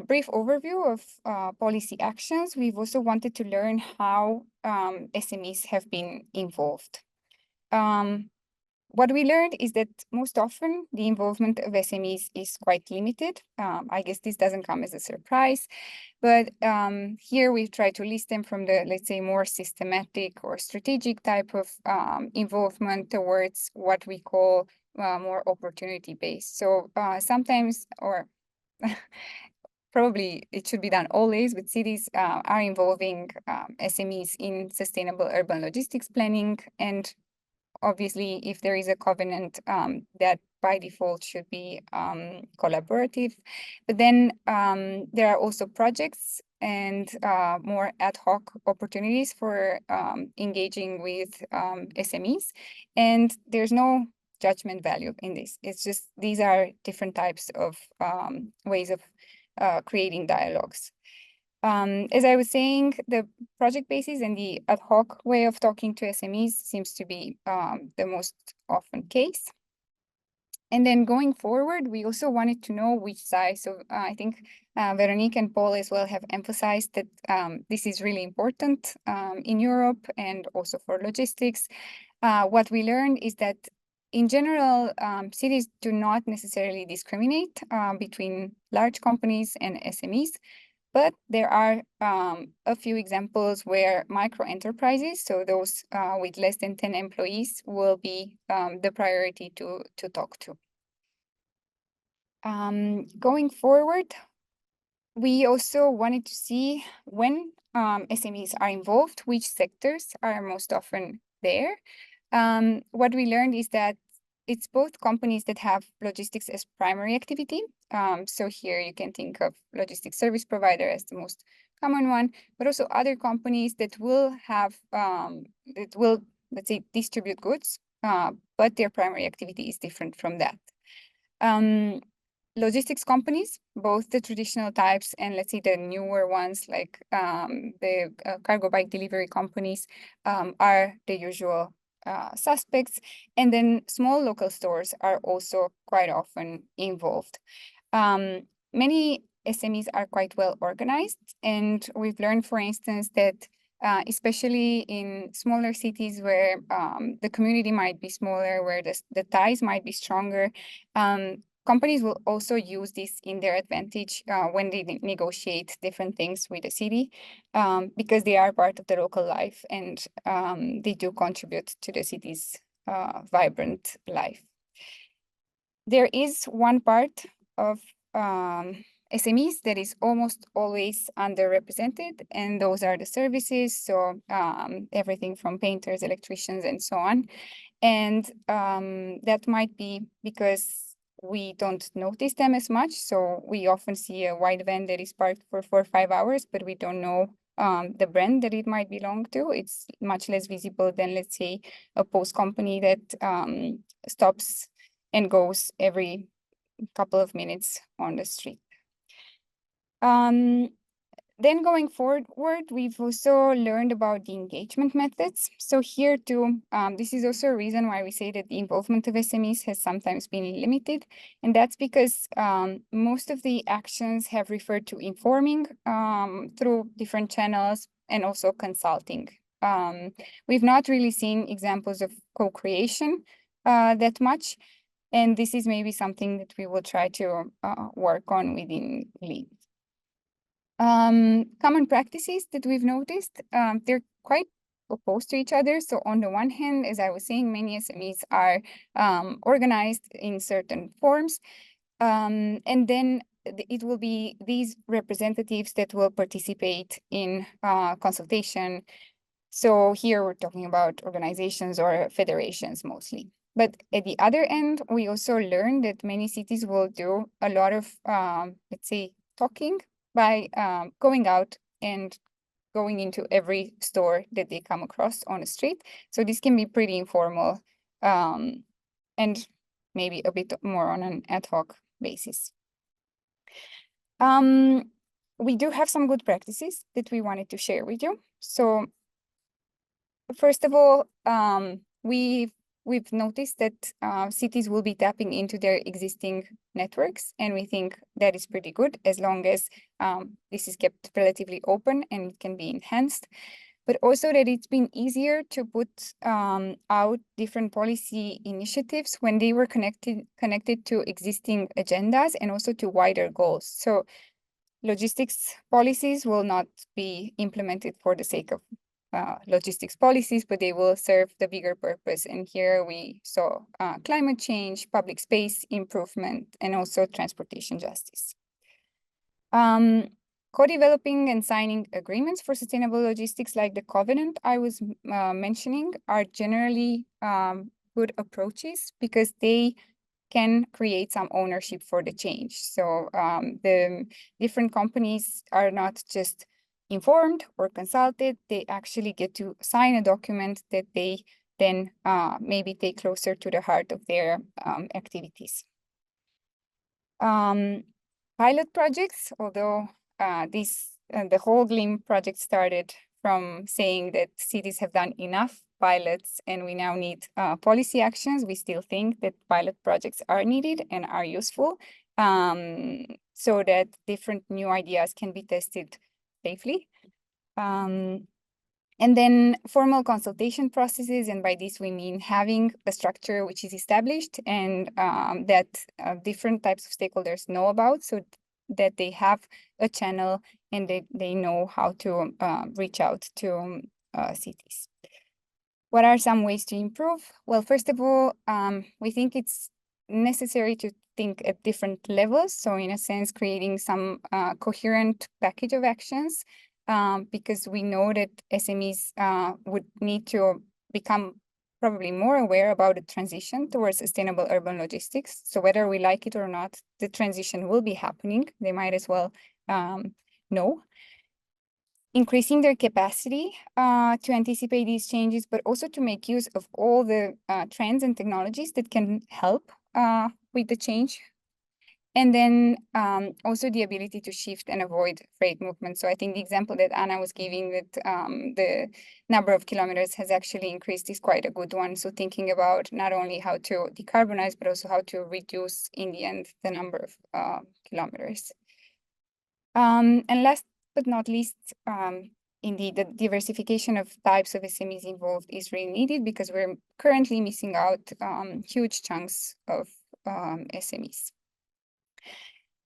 brief overview of policy actions, we've also wanted to learn how SMEs have been involved. What we learned is that most often the involvement of SMEs is quite limited. I guess this doesn't come as a surprise, but here we've tried to list them from the, let's say, more systematic or strategic type of involvement towards what we call more opportunity-based. So sometimes, or probably it should be done always, but cities are involving SMEs in sustainable urban logistics planning. And obviously, if there is a covenant, that by default should be collaborative. But then there are also projects and more ad hoc opportunities for engaging with SMEs. And there's no judgment value in this. It's just, these are different types of ways of creating dialogues. As I was saying, the project basis and the ad hoc way of talking to SMEs seems to be the most often case. And then going forward, we also wanted to know which side. So I think Veronique and Paul as well have emphasized that this is really important in Europe and also for logistics. What we learned is that in general, cities do not necessarily discriminate between large companies and SMEs. But there are a few examples where micro enterprises, so those with less than 10 employees, will be the priority to talk to. Going forward, we also wanted to see when SMEs are involved, which sectors are most often there. What we learned is that it's both companies that have logistics as primary activity. So here you can think of logistics service provider as the most common one, but also other companies that will have, let's say, distribute goods, but their primary activity is different from that. Logistics companies, both the traditional types and let's say the newer ones like the cargo bike delivery companies are the usual suspects. And then small local stores are also quite often involved. Many SMEs are quite well organized, and we've learned, for instance, that especially in smaller cities where the community might be smaller, where the ties might be stronger, companies will also use this in their advantage when they negotiate different things with the city, because they are part of the local life and they do contribute to the city's vibrant life. There is one part of SMEs that is almost always underrepresented, and those are the services, so everything from painters, electricians, and so on. And that might be because we don't notice them as much, so we often see a white van that is parked for 4 or 5 hours, but we don't know the brand that it might belong to. It's much less visible than, let's say, a post company that stops and goes every couple of minutes on the street. Then going forward, we've also learned about the engagement methods. So here too, this is also a reason why we say that the involvement of SMEs has sometimes been limited. And that's because most of the actions have referred to informing through different channels and also consulting. We've not really seen examples of co-creation that much. And this is maybe something that we will try to work on within GLEAM. Common practices that we've noticed, they're quite opposed to each other. So on the one hand, as I was saying, many SMEs are organized in certain forms. And then it will be these representatives that will participate in consultation. So here we're talking about organizations or federations mostly. But at the other end, we also learned that many cities will do a lot of, let's say, talking by going out and going into every store that they come across on the street. So this can be pretty informal and maybe a bit more on an ad hoc basis. We do have some good practices that we wanted to share with you. So first of all, we've noticed that cities will be tapping into their existing networks, and we think that is pretty good as long as this is kept relatively open and can be enhanced. But also that it's been easier to put out different policy initiatives when they were connected to existing agendas and also to wider goals. So logistics policies will not be implemented for the sake of logistics policies, but they will serve the bigger purpose. And here we saw climate change, public space improvement, and also transportation justice. Co-developing and signing agreements for sustainable logistics, like the covenant I was mentioning, are generally good approaches because they can create some ownership for the change. So the different companies are not just informed or consulted, they actually get to sign a document that they then maybe take closer to the heart of their activities. Pilot projects, although the whole GLEAM project started from saying that cities have done enough pilots and we now need policy actions, we still think that pilot projects are needed and are useful so that different new ideas can be tested safely. And then formal consultation processes, and by this we mean having a structure which is established and that different types of stakeholders know about, so that they have a channel and they know how to reach out to cities. What are some ways to improve? Well, first of all, we think it's necessary to think at different levels. So in a sense, creating some coherent package of actions because we know that SMEs would need to become probably more aware about the transition towards sustainable urban logistics. So whether we like it or not, the transition will be happening. They might as well know. Increasing their capacity to anticipate these changes, but also to make use of all the trends and technologies that can help with the change. And then also the ability to shift and avoid freight movement. So I think the example that Anna was giving that the number of kilometers has actually increased is quite a good one. So thinking about not only how to decarbonize, but also how to reduce in the end the number of kilometers. And last but not least, indeed, the diversification of types of SMEs involved is really needed because we're currently missing out huge chunks of SMEs.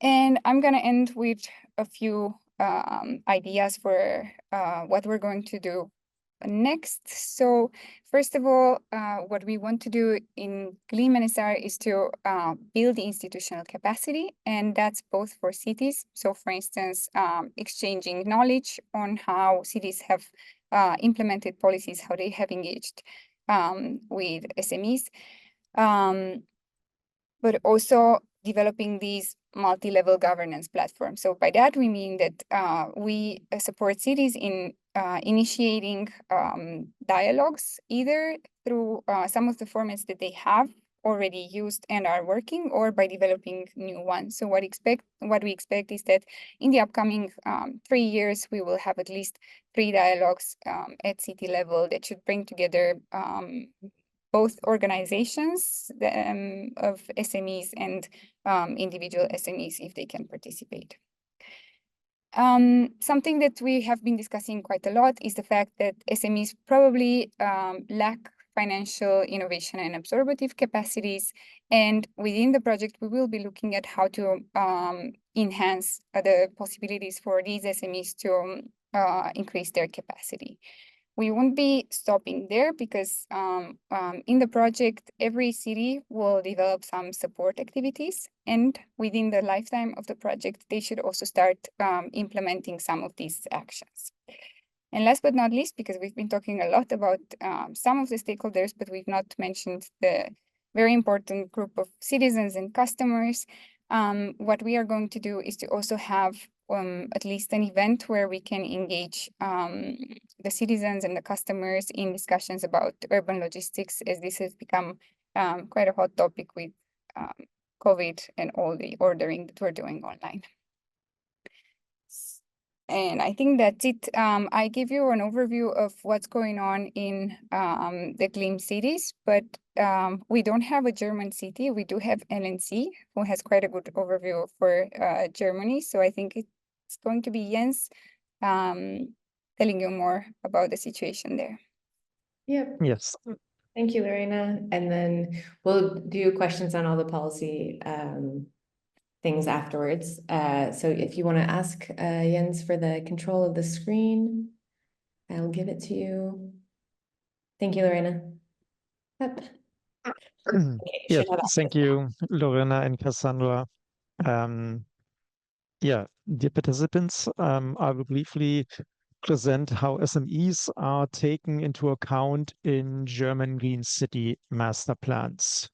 And I'm going to end with a few ideas for what we're going to do next. So first of all, what we want to do in GLEAM NSR is to build the institutional capacity, and that's both for cities. So for instance, exchanging knowledge on how cities have implemented policies, how they have engaged with SMEs, but also developing these multi-level governance platforms. So by that, we mean that we support cities in initiating dialogues, either through some of the formats that they have already used and are working, or by developing new ones. So what we expect is that in the upcoming 3 years, we will have at least 3 dialogues at city level that should bring together both organizations of SMEs and individual SMEs if they can participate. Something that we have been discussing quite a lot is the fact that SMEs probably lack financial innovation and absorptive capacities. And within the project, we will be looking at how to enhance the possibilities for these SMEs to increase their capacity. We won't be stopping there because in the project, every city will develop some support activities, and within the lifetime of the project, they should also start implementing some of these actions. And last but not least, because we've been talking a lot about some of the stakeholders, but we've not mentioned the very important group of citizens and customers, what we are going to do is to also have at least an event where we can engage the citizens and the customers in discussions about urban logistics, as this has become quite a hot topic with COVID and all the ordering that we're doing online. And I think that's it. I give you an overview of what's going on in the GLEAM cities, but we don't have a German city. We do have LNC, who has quite a good overview for Germany. So I think it's going to be Jens telling you more about the situation there. Yep. Yes. Thank you, Lorena. And then we'll do questions on all the policy things afterwards. So if you want to ask Jens for the control of the screen, I'll give it to you. Thank you, Lorena. Yep. Okay, Yeah, should have thank access now. you, Lorena and Cassandra. Yeah, dear participants, I will briefly present how SMEs are taken into account in German green city master plans.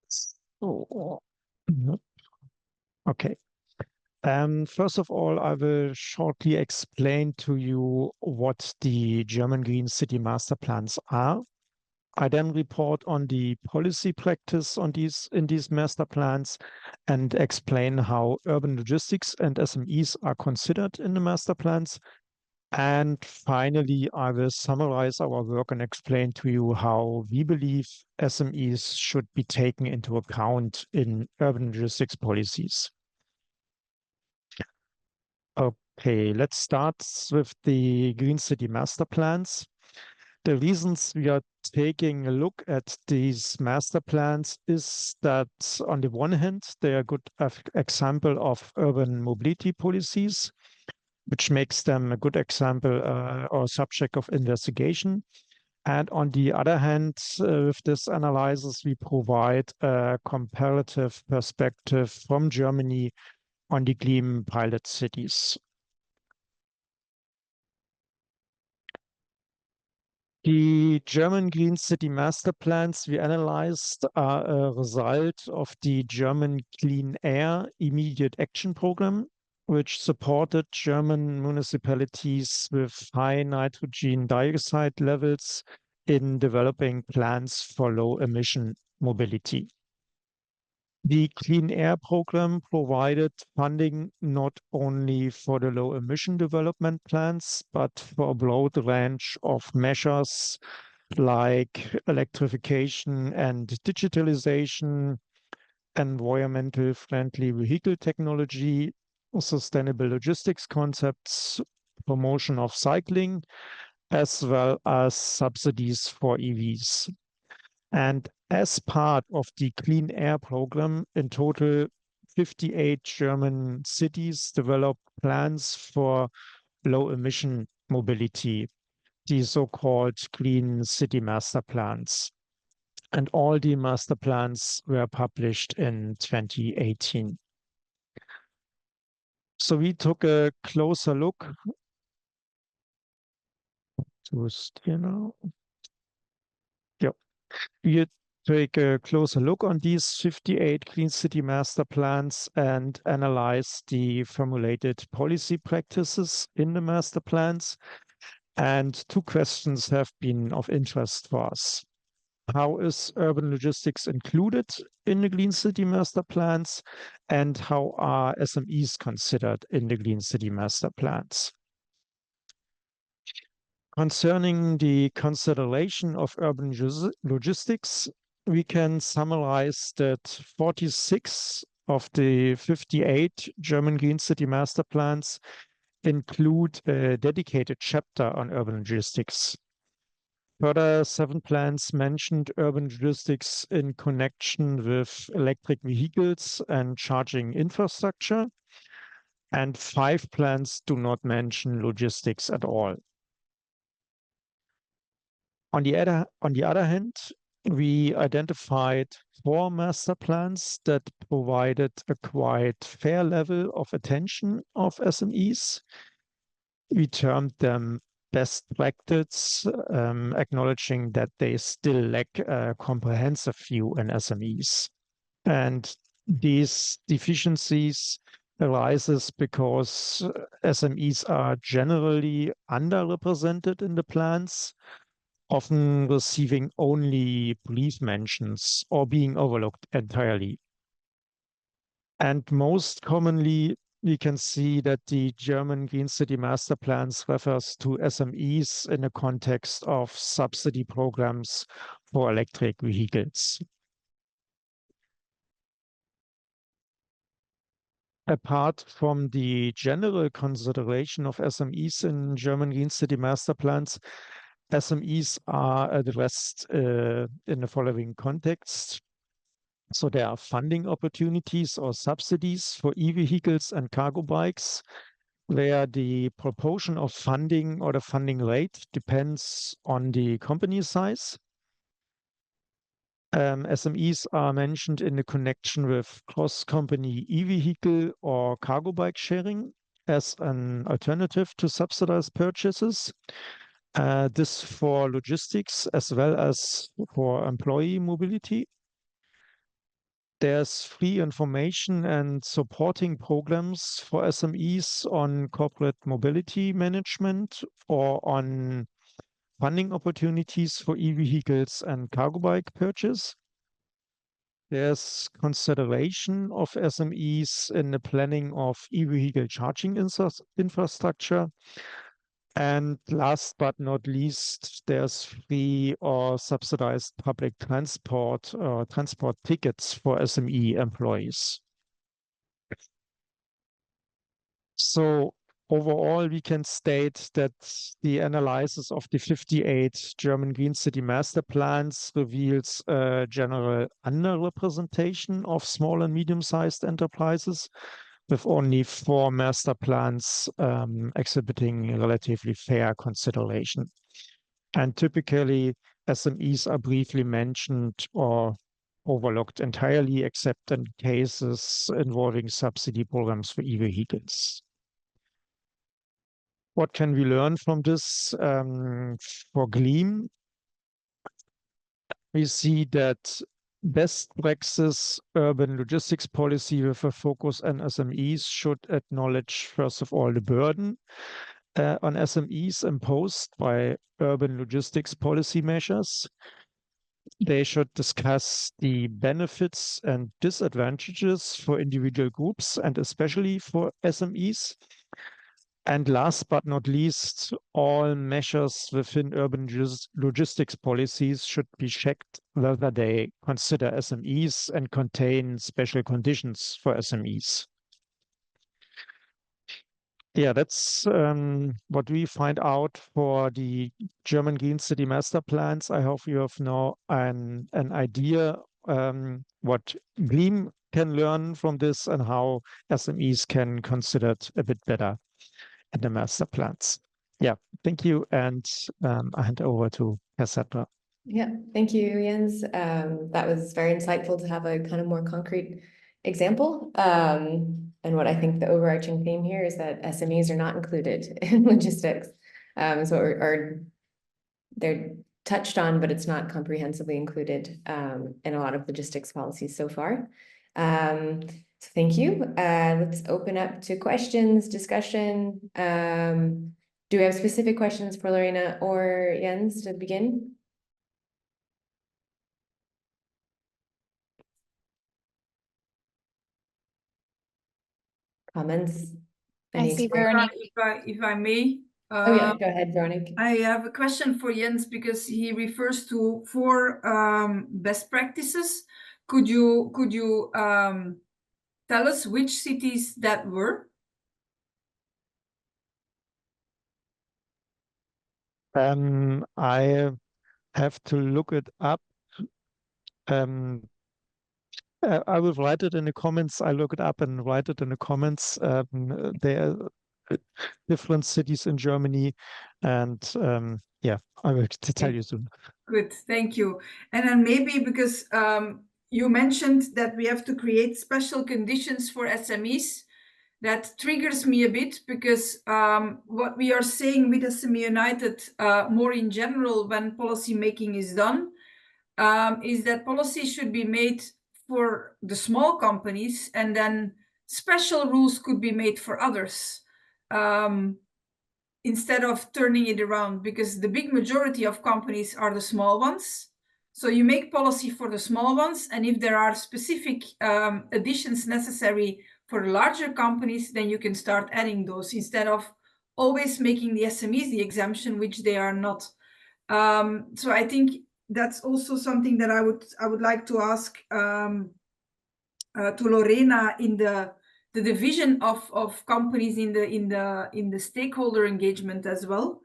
So, okay. First of all, I will shortly explain to you what the German green city master plans are. I then report on the policy practice on in these master plans and explain how urban logistics and SMEs are considered in the master plans. And finally, I will summarize our work and explain to you how we believe SMEs should be taken into account in urban logistics policies. Okay, let's start with the Green City Master Plans. The reasons we are taking a look at these master plans is that on the one hand, they are a good example of urban mobility policies, which makes them a good example or subject of investigation. And on the other hand, with this analysis, we provide a comparative perspective from Germany on the GLEAM pilot cities. The German Green City Master Plans we analyzed are a result of the German Clean Air Immediate Action Program, which supported German municipalities with high nitrogen dioxide levels in developing plans for low emission mobility. The Clean Air Program provided funding not only for the low emission development plans, but for a broad range of measures like electrification and digitalisation, environmental friendly vehicle technology, sustainable logistics concepts, promotion of cycling, as well as subsidies for EVs. And as part of the Clean Air Program, in total, 58 German cities developed plans for low emission mobility, the so-called Clean City Master Plans. And all the master plans were published in 2018. So we took a closer look. Yep. We take a closer look on these 58 Clean City Master Plans and analyze the formulated policy practices in the master plans. And two questions have been of interest for us. How is urban logistics included in the Clean City Master Plans? And how are SMEs considered in the Clean City Master Plans? Concerning the consideration of urban logistics, we can summarize that 46 of the 58 German Green City Master Plans include a dedicated chapter on urban logistics. Further, 7 plans mentioned urban logistics in connection with electric vehicles and charging infrastructure, and 5 plans do not mention logistics at all. On the other hand, we identified 4 master plans that provided a quite fair level of attention of SMEs. We termed them best practice, acknowledging that they still lack a comprehensive view in SMEs. And these deficiencies arises because SMEs are generally underrepresented in the plans, often receiving only brief mentions or being overlooked entirely. And most commonly, we can see that the German Green City Master Plans refers to SMEs in the context of subsidy programs for electric vehicles. Apart from the general consideration of SMEs in German Green City Master Plans, SMEs are addressed in the following context. So there are funding opportunities or subsidies for e-vehicles and cargo bikes, where the proportion of funding or the funding rate depends on the company size. SMEs are mentioned in the connection with cross-company e-vehicle or cargo bike sharing as an alternative to subsidized purchases. This for logistics as well as for employee mobility. There's free information and supporting programs for SMEs on corporate mobility management or on funding opportunities for e-vehicles and cargo bike purchase. There's consideration of SMEs in the planning of e-vehicle charging infrastructure. And last but not least, there's free or subsidized public transport or transport tickets for SME employees. So overall, we can state that the analysis of the 58 German Green City Master Plans reveals a general underrepresentation of small and medium-sized enterprises, with only 4 master plans exhibiting relatively fair consideration. And typically, SMEs are briefly mentioned or overlooked entirely, except in cases involving subsidy programs for e-vehicles. What can we learn from this for GLEAM? We see that best practice urban logistics policy with a focus on SMEs should acknowledge, first of all, the burden on SMEs imposed by urban logistics policy measures. They should discuss the benefits and disadvantages for individual groups and especially for SMEs. And last but not least, all measures within urban logistics policies should be checked whether they consider SMEs and contain special conditions for SMEs. Yeah, that's what we find out for the German Green City Master Plans. I hope you have now an idea what GLEAM can learn from this and how SMEs can consider it a bit better in the master plans. Yeah, thank you. And I hand over to Cassandra. Yeah, thank you, Jens. That was very insightful to have a kind of more concrete example. And what I think the overarching theme here is that SMEs are not included in logistics. So they're touched on, but it's not comprehensively included in a lot of logistics policies so far. So thank you. Let's open up to questions, discussion. Do we have specific questions for Lorena or Jens to begin? Comments? I see Veronique. If I may. Oh yeah, go ahead, Veronique. I have a question for Jens because he refers to 4 best practices. Could you tell us which cities that were? I have to look it up. I will write it in the comments. I look it up and write it in the comments. There are different cities in Germany, and yeah, I will tell you soon. Good, thank you. And then maybe because you mentioned that we have to create special conditions for SMEs, that triggers me a bit because what we are saying with SME United more in general when policy making is done is that policy should be made for the small companies and then special rules could be made for others instead of turning it around, because the big majority of companies are the small ones. So you make policy for the small ones, and if there are specific additions necessary for larger companies, then you can start adding those instead of always making the SMEs the exemption, which they are not. So I think that's also something that I would like to ask to Lorena in the division of companies in the stakeholder engagement as well.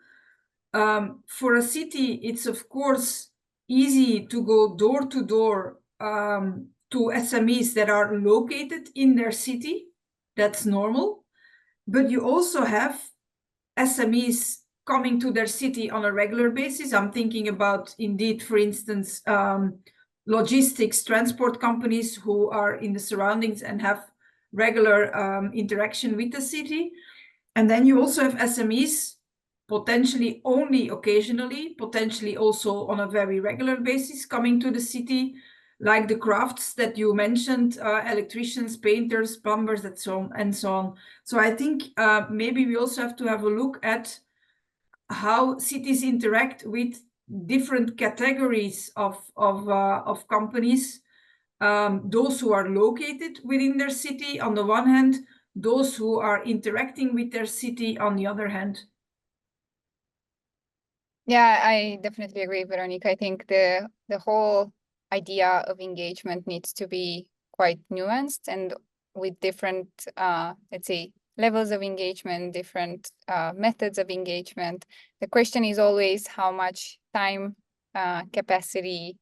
For a city, it's of course easy to go door to door to SMEs that are located in their city. That's normal. But you also have SMEs coming to their city on a regular basis. I'm thinking about, indeed, for instance, logistics, transport companies who are in the surroundings and have regular interaction with the city. And then you also have SMEs potentially only occasionally, potentially also on a very regular basis coming to the city, like the crafts that you mentioned, electricians, painters, plumbers, and so on. So I think maybe we also have to have a look at how cities interact with different categories of companies, those who are located within their city on the one hand, those who are interacting with their city on the other hand. Yeah, I definitely agree, Veronique. I think the whole idea of engagement needs to be quite nuanced and with different, let's say, levels of engagement, different methods of engagement. The question is always how much time, capacity,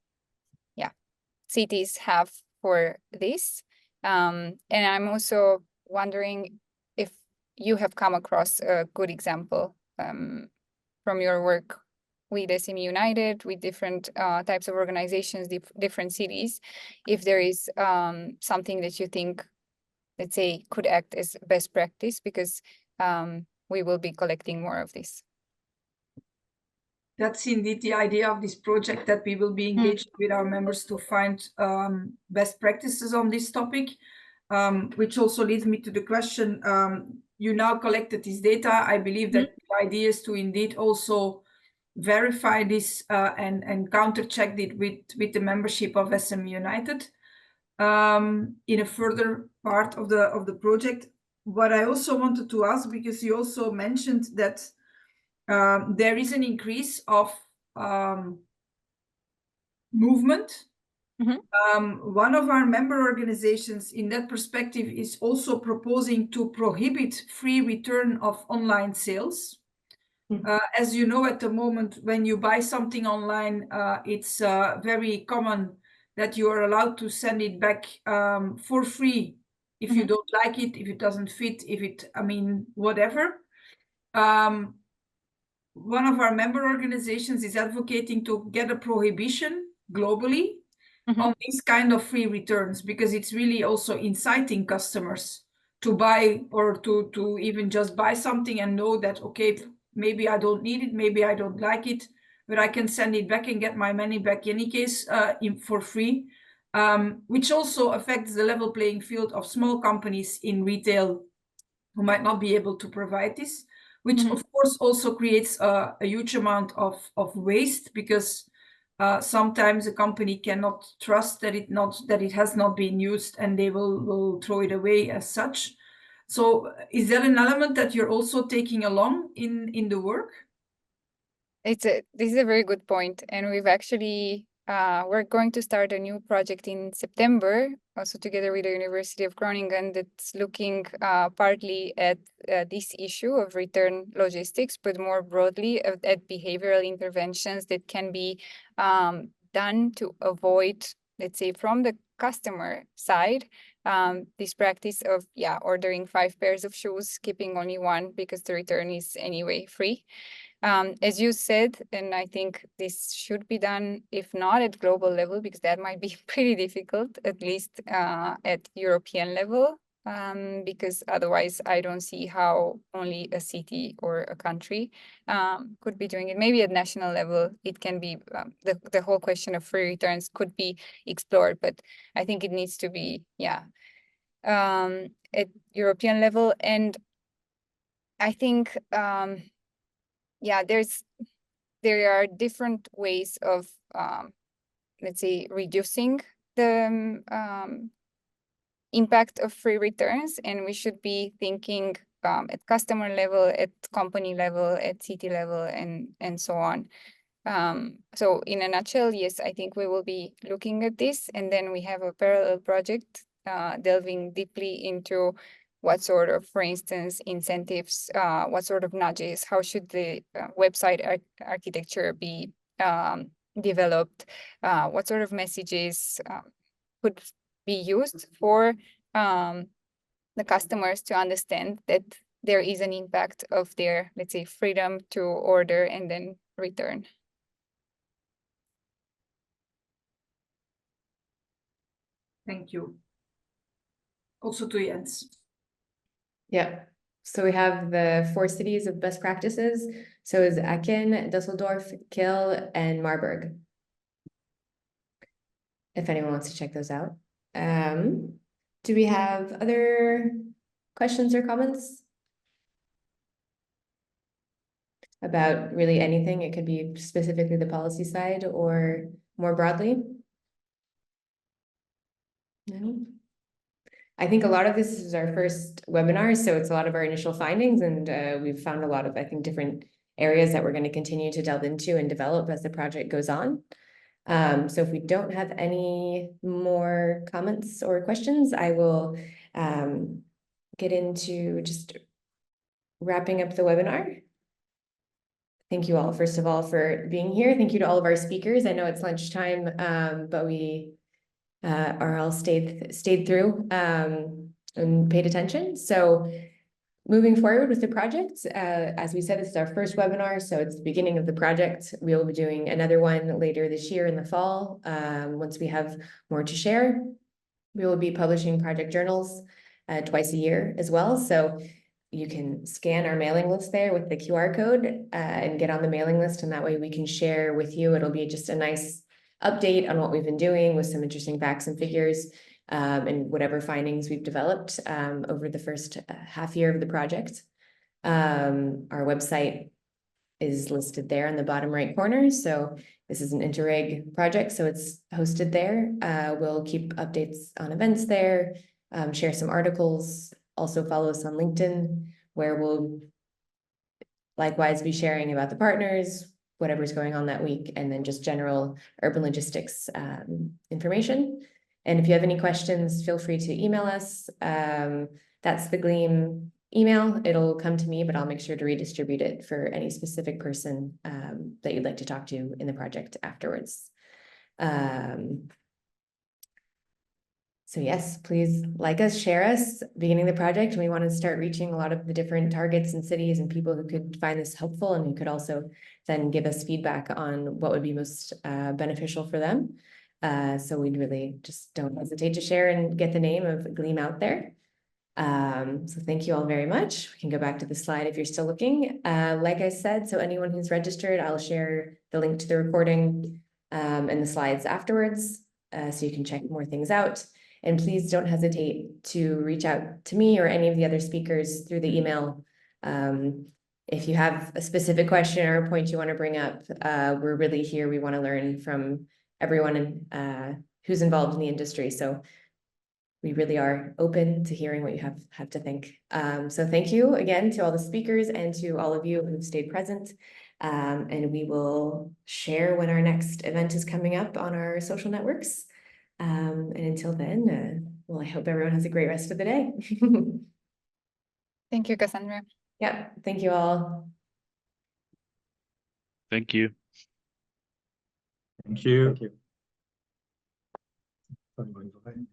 cities have for this. And I'm also wondering if you have come across a good example from your work with SME United, with different types of organizations, different cities, if there is something that you think, let's say, could act as best practice, because we will be collecting more of this. That's indeed the idea of this project, that we will be engaged with our members to find best practices on this topic, which also leads me to the question, you now collected this data. I believe that the idea is to indeed also verify this and counter-check it with the membership of SME United in a further part of the project. What I also wanted to ask, because you also mentioned that there is an increase of movement. One of our member organizations in that perspective is also proposing to prohibit free return of online sales. As you know, at the moment, when you buy something online, it's very common that you are allowed to send it back for free if you don't like it, if it doesn't fit, if it, I mean, whatever. one of our member organizations is advocating to get a prohibition globally on these kind of free returns, because it's really also inciting customers to buy or to even just buy something and know that, okay, maybe I don't need it, maybe I don't like it, but I can send it back and get my money back in any case for free, which also affects the level playing field of small companies in retail who might not be able to provide this, which of course also creates a huge amount of waste, because sometimes a company cannot trust that it has not been used, and they will throw it away as such. So is that an element that you're also taking along in the work? This is a very good point, and we've actually we're going to start a new project in September, also together with the University of Groningen, that's looking partly at this issue of return logistics, but more broadly at behavioral interventions that can be done to avoid, let's say, from the customer side, this practice of ordering 5 pairs of shoes, keeping only one because the return is anyway free. As you said, and I think this should be done, if not at global level, because that might be pretty difficult, at least at European level, because otherwise I don't see how only a city or a country could be doing it. Maybe at national level, it can be, the whole question of free returns could be explored, but I think it needs to be, at European level. And I think, there are different ways of, let's say, reducing the impact of free returns, and we should be thinking at customer level, at company level, at city level, and so on. So in a nutshell, yes, I think we will be looking at this, and then we have a parallel project delving deeply into what sort of, for instance, incentives, what sort of nudges, how should the website architecture be developed, what sort of messages could be used for the customers to understand that there is an impact of their, let's say, freedom to order and then return. Thank you. Also to Jens. Yeah, so we have the 4 cities of best practices. So is Aachen, Düsseldorf, Kiel, and Marburg. If anyone wants to check those out. Do we have other questions or comments? About really anything? It could be specifically the policy side or more broadly. No. I think a lot of this is our first webinar, so it's a lot of our initial findings, and we've found a lot of, I think, different areas that we're going to continue to delve into and develop as the project goes on. So if we don't have any more comments or questions, I will get into just wrapping up the webinar. Thank you all, first of all, for being here. Thank you to all of our speakers. I know it's lunchtime, but we are all stayed through and paid attention. So moving forward with the project, as we said, this is our first webinar, so it's the beginning of the project. We will be doing another one later this year in the fall, once we have more to share. We will be publishing project journals twice a year as well, so you can scan our mailing list there with the QR code and get on the mailing list, and that way we can share with you. It'll be just a nice update on what we've been doing with some interesting facts and figures, and whatever findings we've developed over the first half year of the project. Our website is listed there in the bottom right corner. So this is an Interreg project, so it's hosted there. We'll keep updates on events there, share some articles, also follow us on LinkedIn, where we'll likewise be sharing about the partners, whatever's going on that week, and then just general urban logistics information. And if you have any questions, feel free to email us. That's the GLEAM email. It'll come to me, but I'll make sure to redistribute it for any specific person that you'd like to talk to in the project afterwards. So yes, please like us, share us, beginning the project. We want to start reaching a lot of the different targets and cities and people who could find this helpful and who could also then give us feedback on what would be most beneficial for them. So we'd really just don't hesitate to share and get the name of GLEAM out there. So thank you all very much. We can go back to the slide if you're still looking. Like I said, so anyone who's registered, I'll share the link to the recording and the slides afterwards, so you can check more things out. And please don't hesitate to reach out to me or any of the other speakers through the email. If you have a specific question or a point you want to bring up, we're really here. We want to learn from everyone who's involved in the industry. So we really are open to hearing what you have to think. So thank you again to all the speakers and to all of you who've stayed present. And we will share when our next event is coming up on our social networks. And until then, well, I hope everyone has a great rest of the day. Thank you, Cassandra. Yeah, thank you all. Thank you. Thank you. Thank you.